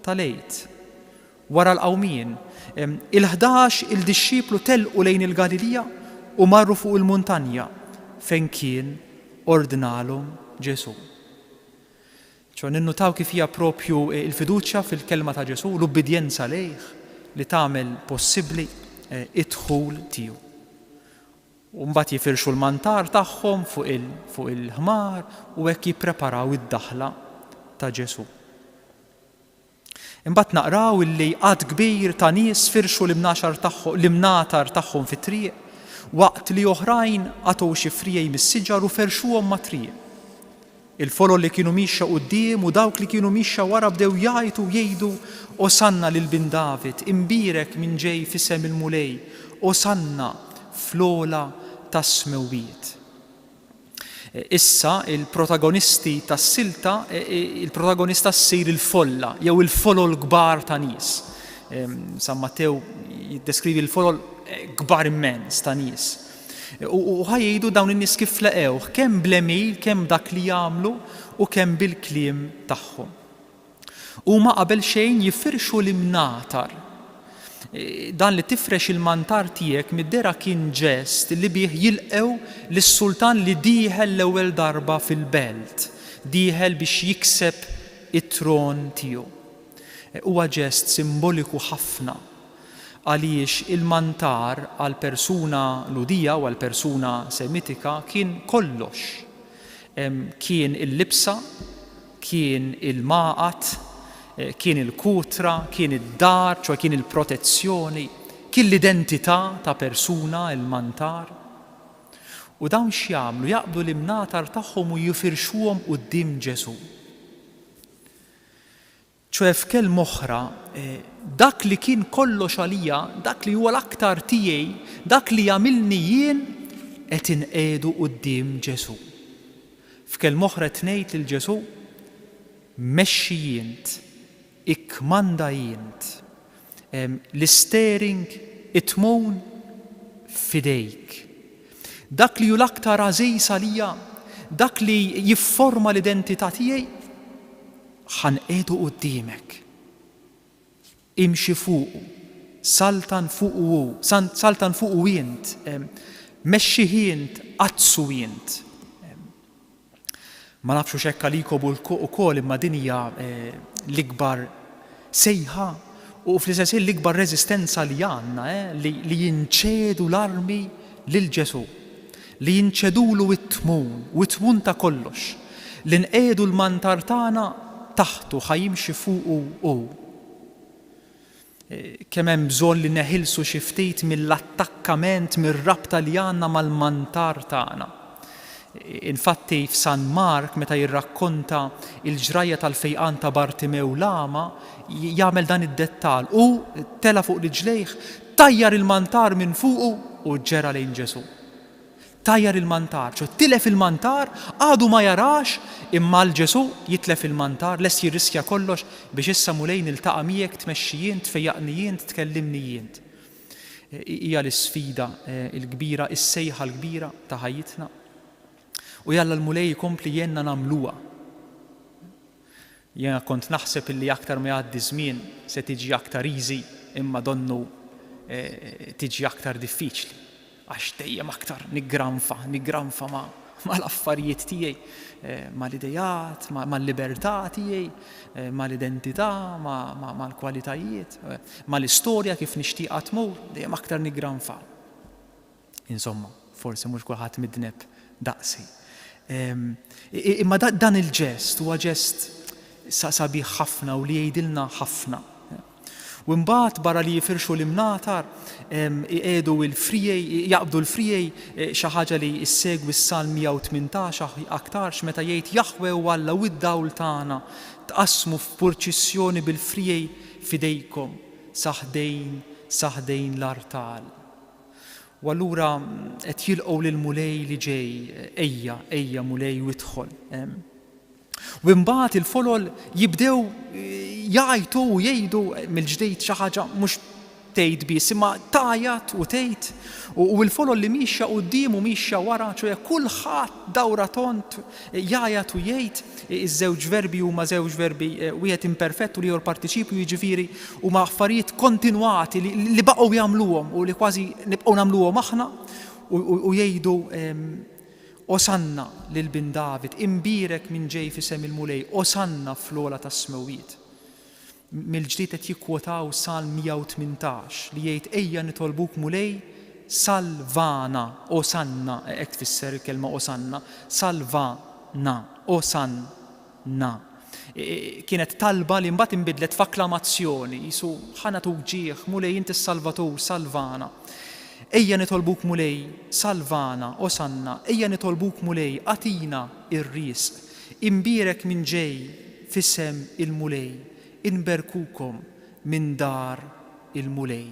tal-għid. Wara l-qawmien, il-11 il-dixxiplu telqu lejn il-Galilija u marru fuq il-muntanja fejn kien ordnalhom Ġesu. ċo ninnutaw kif hija propju il-fiduċja fil-kelma ta' Ġesu, l-ubbidjenza lejh li tagħmel possibbli id-dħul tiegħu. U mbagħad jifirxu l-mantar tagħhom fuq il-ħmar u hekk jippreparaw id-daħla ta' Ġesu. Imbagħad naqraw illi qatt kbir ta' nies firxu l-imnatar tagħhom fit-triq waqt li oħrajn għatgħu xi frieej mis-siġar u ferxuhom ma' triq. Il-folol li kienu mixxa quddiem u dawk li kienu mixxa wara bdew jgħidu Osanna lil bin David, imbirek min ġej f'isem il-mulej, Osanna fl-ola tas-smewwiet. Issa il-protagonisti tas-silta, il-protagonista ssir il-folla jew il-folol kbar ta' nies. San Mattew jiddeskrivi il-folol kbar immens ta' nies. U ħajjgħidu dawn in-nies kif laqgħuh, kemm bl-emil, kemm dak li jagħmlu u kemm bil-kliem tagħhom. Huma qabel xejn jifirxu l-imnatar. Dan li tifrex il-mantar tiegħek mid-dera kien ġest li bih jilqgħu lis-sultan li dieħel l-ewwel darba fil-belt, dieħel biex jikseb it-tron tiegħu. Huwa ġest simboliku ħafna għaliex il-mantar għal persuna ludija u għal persuna semitika kien kollox. Kien il-libsa, kien il-maqat, kien il-kutra, kien id-dar, ċoe kien il-protezzjoni, kien l-identità ta' persuna, il-mantar. U dawn x'jagħmlu jaqbdu l-imnatar tagħhom u jifirxuhom quddiem Ġesu. ċoe f'kelma oħra, dak li kien kollox għalija, dak li huwa l-aktar tiegħi, dak li jagħmilni jien qed inqiegħdu quddiem Ġesu. F'kelma oħra qed ngħid lil Ġesu, mexxi jient, ikkmanda jient, l-istering it-tmun fidejk. Dak li hu l-aktar għażiż għalija, dak li jifforma l-identità tiegħi, ħanqiegħdu quddiemek. Imxi fuqu, saltan fuqu jient, mexxi jient, qazzu jient. Ma nafxu xekk għalikom ukoll imma din hija l-ikbar sejħa u fl-istess l-ikbar reżistenza li għandna li jinċedu l-armi lil Ġesu, li jinċedulu it-tmun ta' kollox, li nqiegħdu l-mantar tagħna taħtu ħajimxi fuqu hu. kemm hemm bżonn li neħilsu xi ftit mill-attakkament mir-rabta li għandna mal-mantar tagħna. Infatti f'San Mark meta jirrakkonta il-ġrajja tal-fejqan ta' Bartimew Lama jagħmel dan id-dettall u tela fuq riġlejh tajjar il-mantar minn fuqu u ġera lejn Ġesu. Tajjar il-mantar, tilef il-mantar, għadu ma jarax imma l-Ġesu jitlef il-mantar, les jirriskja kollox biex issa mulejn il-taqa' miegħek tmexxi jien, tfejjaqni jien, tkellimni jien. Hija l-isfida l-kbira, is-sejħa l-kbira ta' ħajjitna. U jalla l-mulej jkompli jenna nagħmluha. Jiena kont naħseb illi aktar ma jgħaddi żmien se tiġi aktar easy imma donnu tiġi aktar diffiċli. Għax dejjem aktar niggranfa ma l-affarijiet tiegħi, ma l-idejat, ma l-libertà tiegħi, ma l-identità, ma l-kwalitajiet, ma l-istorja kif nixtieq tmur, dejjem aktar niggranfa. Insomma, forsi mhux kulħadd midneb daqsi. Imma dan il-ġest huwa ġest sabiħ ħafna u li jgħidilna ħafna. U mbagħad barra li jifirxu l-imnatar jaqbdu l-frijej xi ħaġa li ssegwi s-Salm 118 aktarx meta jgħid Jaħwe Alla u d-dawl tagħna tqassmu f'purċissjoni bil-frijej fidejkom saħdejn l-artal. U allura qed jilqgħu lil mulej li ġej ejja mulej u idħol. U mbagħad il-folol jibdew jgħajtu u jgħidu mill-ġdejt xi ħaġa mhux tgħid biss imma tajat u tgħid u l-folol li mixja quddiem u mixja wara, ċoja kulħadd dawra tont jgħajat u jgħid iż-żewġ verbi huma żewġ verbi wieħed imperfett u ieħor partiċipju jiġifieri huma affarijiet kontinwati li baqgħu jagħmluhom u li kważi nibqgħu nagħmluhom aħna u jgħidu Osanna lil bin David, imbirek minn ġej fisem il-mulej, Osanna fl-ola tas-smewiet. Mill-ġdid qed jikkwotaw Salm 118 li jgħid ejja nitolbuk mulej salvana, Osanna, hekk tfisser il-kelma Osanna, salvana, Osanna. Kienet talba li mbagħad inbidlet f'akklamazzjoni, jisu ħanatuk ġieħ, mulej inti s-Salvatur, salvana. Ejja nitolbuk mulej, salvana, Osanna, ejja nitolbuk mulej, atina ir-risq, imbirek minn ġej f'isem il-mulej, inberkukom minn dar il-mulej.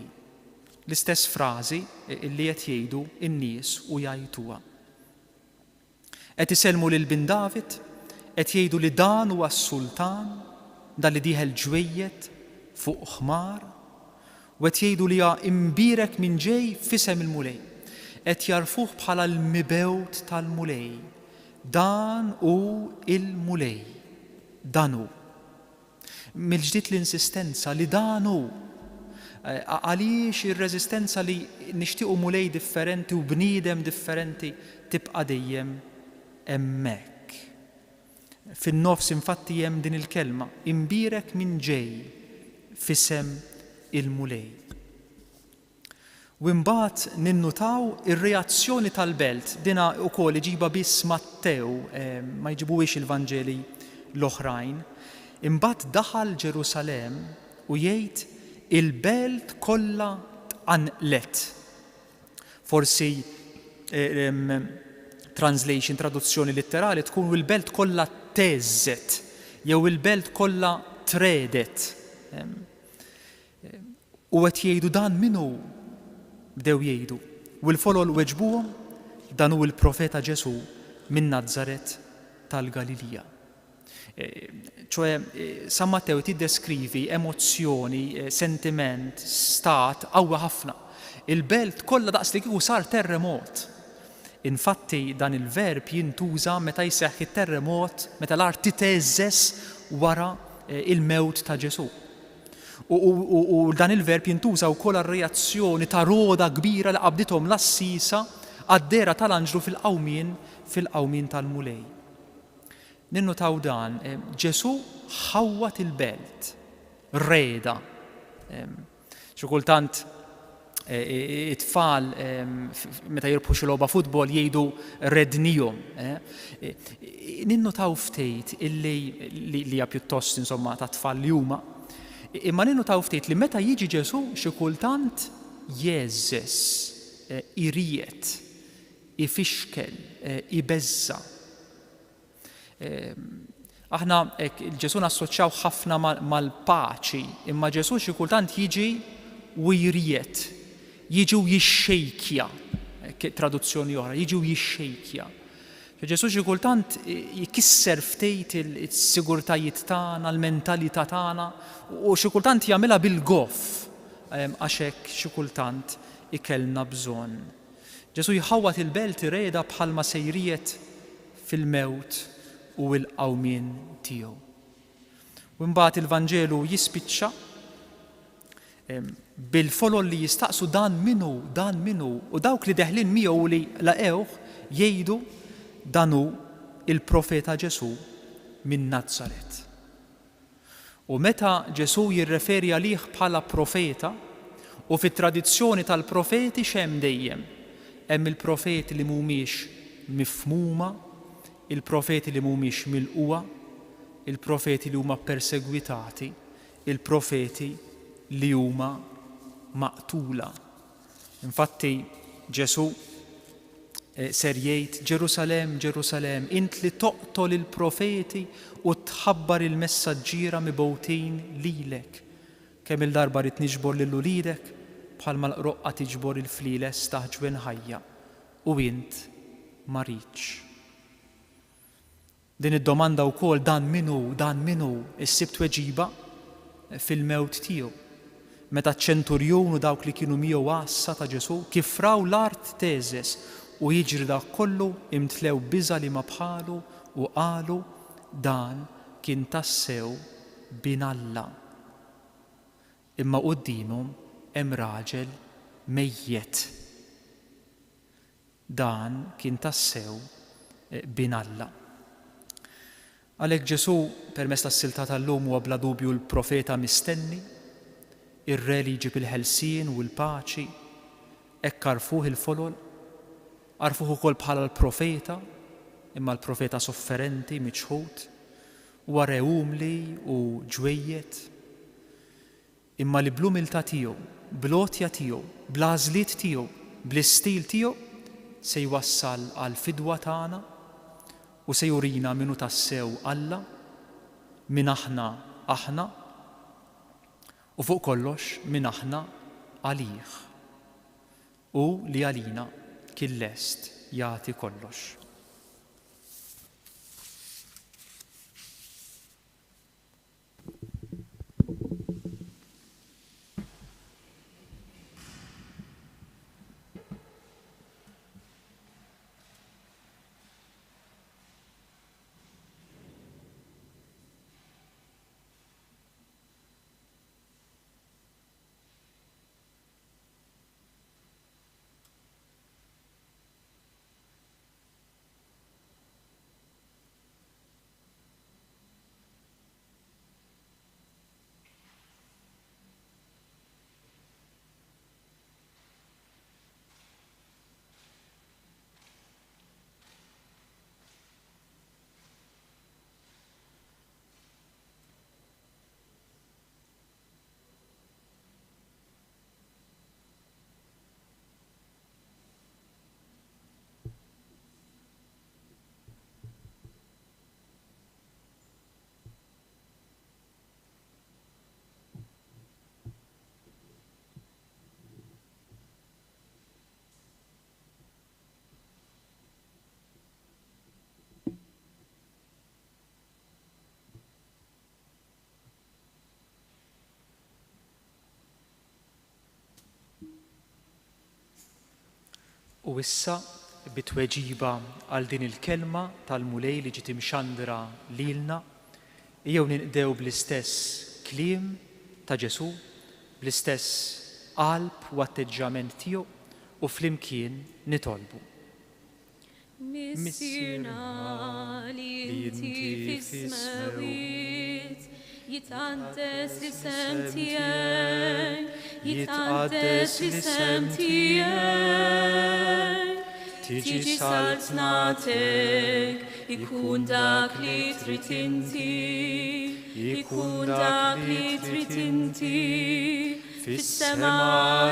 L-istess frażi li qed jgħidu n-nies u jgħiduha. Qed isellmu lil bin David, qed jgħidu li dan huwa s-sultan, dan li dieħel ġwejjed fuq ħmar, u qed jgħidu li imbirek minn ġej f'isem il-mulej. Qed jarfuh bħala l-mibewt tal-mulej. Dan hu il-mulej. Dan hu. Mill-ġdid l-insistenza li dan hu. Għaliex ir-reżistenza li nixtiequ mulej differenti u bniedem differenti tibqa' dejjem hemmhekk. Fin-nofs infatti hemm din il-kelma, imbirek minn ġej f'isem il-mulej. U mbagħad ninnutaw ir-reazzjoni tal-belt, dina wkoll iġiba biss Mattew, ma jġibuhiex il-Vanġeli l-oħrajn. Imbagħad daħal Ġerusalemm u jgħid il-belt kollha tqanqlet. Forsi traduzzjoni litterali tkun il-belt kollha teżżet jew il-belt kollha tredet. U qed jgħidu dan minnu bdew jgħidu. U l-folol weġbuhom dan hu l-profeta Ġesu minn Nażaret tal-Galilija. ċoe San Mattew tiddeskrivi emozzjoni, sentiment, stat qawwi ħafna. Il-belt kollha daqs li kieku sar terremot. Infatti dan il-verb jintuża meta jseħħ it-terremot, meta l-art titeżżes wara il-mewt ta' Ġesu. U dan il-verb jintuża wkoll għar-reazzjoni ta' roda kbira li qabdithom l-assisa għad-dera tal-anġlu fil-qawmien tal-mulej. Ninnotaw dan, Ġesu ħawwat il-belt, reda. Xi kultant it-tfal meta jirbħu xi logħba futbol jgħidu rednihom. Ninnotaw ftejt illi hija pjuttost insomma ta' tfal li huma Imma ninnotaw ftit li meta jiġi Ġesu xi kultant jeżżes, iriet, ifixkel, ibeżza. Aħna Ġesu nassoċjaw ħafna mal-paċi, imma Ġesu xi kultant jiġi u jiriet, jiġi u jixxejkja, traduzzjoni oħra, jiġi u jixxejkja. Ġesu xi kultant jikisser ftit is-sigurtajiet tagħna, l-mentalità tagħna u xi kultant jagħmilha bil-goff għax hekk xi kultant ikellna bżonn. Ġesu jħawwat il-belt ireda bħalma sejriet fil-mewt u l-qawmien tiegħu. U mbagħad il-Vanġelu jispiċċa bil-folol li jistaqsu dan minnu, u dawk li deħlin miegħu li laqewh jgħidu dan hu il-profeta Ġesu minn Nażaret. U meta Ġesu jirreferi għalih bħala profeta, u fit-tradizzjoni tal-profeti x'hemm dejjem, hemm il-profeti li mhumiex mifhmuma, il-profeti li mhumiex milquwa, il-profeti li huma persegwitati, il-profeti li huma maqtula. Infatti Ġesu ser jgħid Ġerusalem, Ġerusalem, int li toqtol il-profeti u tħabbar il-messaġġiera mibgħutin lilek. Kemm il-darba rid niġbor lil ulidek bħalma l-qroqqa tiġbor il-fliles taħt ġwien ħajja u int ma ridx. Din id-domanda wkoll dan minnu issib tweġiba fil-mewt tiegħu. Meta ċ-ċenturjun u dawk li kienu miegħu għassa ta' Ġesu kif raw l-art teżes u jiġri dak kollu imtlew biża' li ma bħalu u qalu dan kien tassew binalla. Imma qudiemhom hemm raġel mejjed. Dan kien tassew binalla. Għalhekk Ġesu permezz tas-silta tal-lum huwa bla dubju l-profeta mistenni, ir-re li jġib il-ħelsien u l-paċi, hekk għarfuh il-folol, għarfuh ukoll bħala l-profeta, imma l-profeta sofferenti, miċħud, huwa re umli u ġwejjed, imma li bl-umiltà tiegħu, bl-għotja tiegħu, bl-għażliet tiegħu, bl-istil tiegħu se jwassal għal fidwa tagħna u se jurina minnu tassew Alla, min aħna u fuq kollox min aħna għalih u li għalina kien lest jagħti kollox. U issa bitweġiba għal din il-kelma tal-mulej li ġiet imxandra lilna, jew ninqdew bl-istess kliem ta' Ġesu, bl-istess qalb u atteġġament tiegħu u flimkien nitolbu. Missirna li inti fis-smawiet, jitqaddes l-isem tiegħek, jitqaddes l-isem tiegħek, tiġi saltnatek, ikun dak li trid inti, ikun dak li trid inti, fis-sema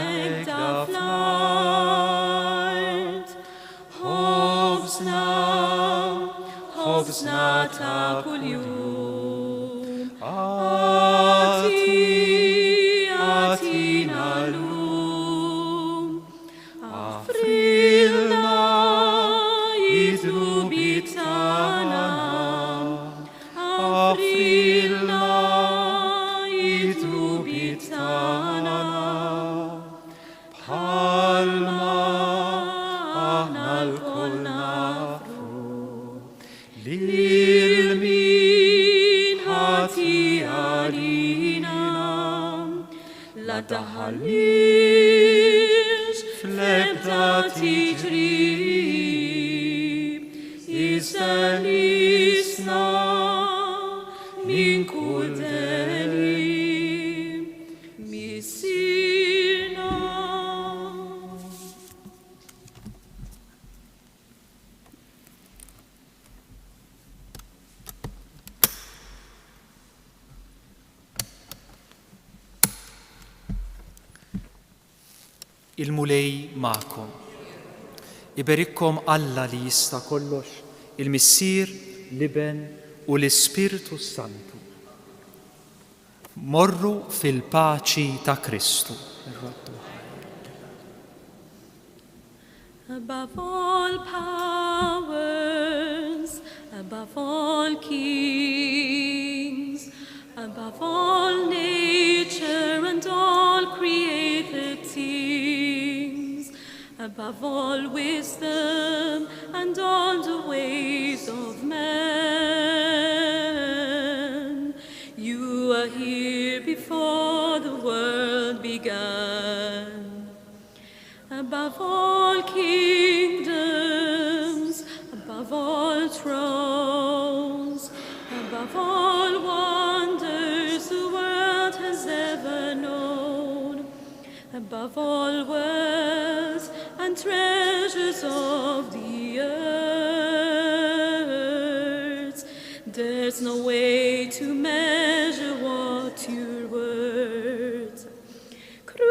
ekda fl-art. Ħobżna ta' kuljum, Atina l-lum, Afrilna jitlubi tana, Afrilna jitlubi tana, bħalma aħna l-kol nafru, lil-min ħati għalina, la taħallix fl-ebda tiġrib, iżdalisna min kull delib, missina. Il-mulej ma'kom. Iberikkom Alla li jista' kollox, il-Missier, l-Iben u l-Ispirtu Santu. Morru fil-paċi ta' Kristu. Above all powers, above all kings, above all nature and all created things, above all wisdom and all the ways of man, you are here before the world began. Above all kingdoms, above all thrones, above all wonders the world has ever known, above all words and treasures of the earth, there's no way to measure what your worth. Crucified,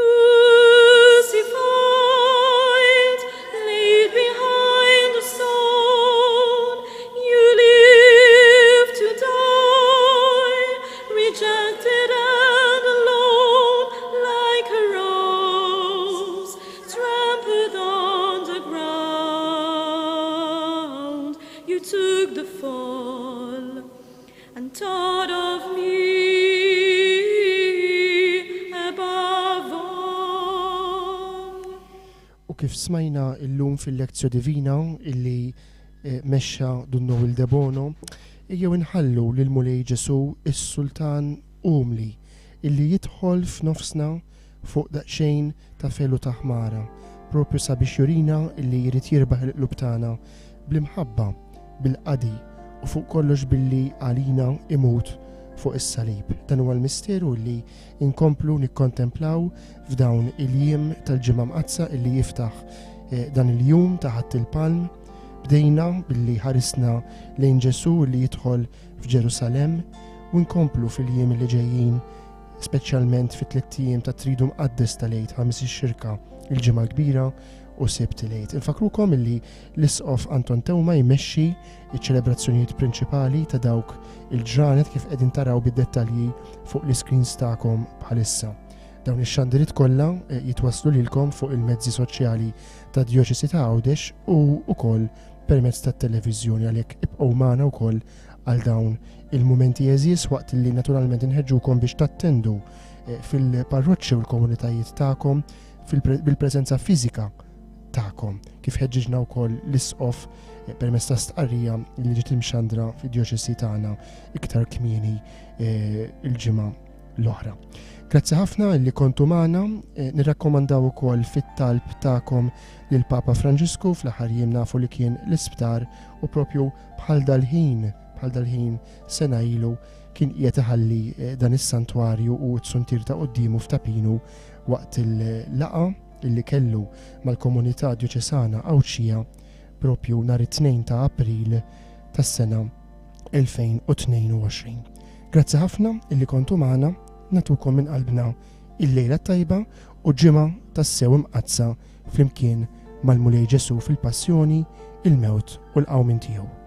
laid behind a stone, you live to die, rejected and alone, like a rose trampled on the ground. You took the fall and thought of me above all. U kif smajna illum fil-lezzju divina illi mexxa Dunno il-Debono, jew inħallu lil mulej Ġesu is-Sultan Umli illi jidħol f'nofsna fuq daqsxejn ta' felu ta' ħmara, propju sabiex jurina illi jrid jirbaħ il-qlub tagħna bl-imħabba, bil-qadi u fuq kollox billi għalina imut fuq is-salib. Dan huwa l-misteru li inkomplu nikkontemplaw f'dawn il-jiem tal-ġimgħa mqazza illi jiftaħ dan il-jum taħt il-palm. Bdejna billi ħarisna lejn Ġesu li jidħol f'Ġerusalem u nkomplu fil-jiem li ġejjin, speċjalment fit-tliet jiem ta' tridu mqaddes tal-Għid ħamis ix-xirka, il-ġimgħa kbira u Sibt il-Għid. Infakrukom illi l-Isqof Anton Tewma jmexxi iċ-ċelebrazzjonijiet prinċipali ta' dawk il-ġranet kif qegħdin taraw bid-dettalji fuq l-iskreens tagħkom bħalissa. Dawn ix-xandiriet kollha jitwasslu lilkom fuq il-mezzi soċjali ta' Djoċesi ta' Għawdex u wkoll permezz tat-televiżjoni, għalhekk ibqgħu magħna wkoll għal dawn il-mumenti eżies waqt li naturalment inħeġġukom biex tattendu fil-parroċċi u l-komunitajiet tagħkom bil-preżenza fiżika tagħkom, kif ħeġġiġna wkoll l-Isqof permezz ta' stqarrija li ġiet imxandra fid-Djoċesi tagħna iktar kmieni il-ġimgħa l-oħra. Grazzi ħafna li kontu magħna, nirrakkomandaw ukoll fit-talb tagħkom lil Papa Franġisku fl-aħħar jiem nafu li kien l-isptar u propju bħal dal-ħin sena ilu kien qiegħed iħalli dan is-santwarju u t-suntir ta' quddiemu f'Tapinu waqt il-laqa illi kellu mal-komunità Djoċesana Awċija propju nhar it-2 ta' April tas-sena 2022. Grazzi ħafna illi kontu magħna, natukom minn qalbna il-lejla tajba u ġimgħa tas-sew imqazza flimkien mal-Mulej Ġesu fil-passjoni, il-mewt u l-qawmin tiegħu.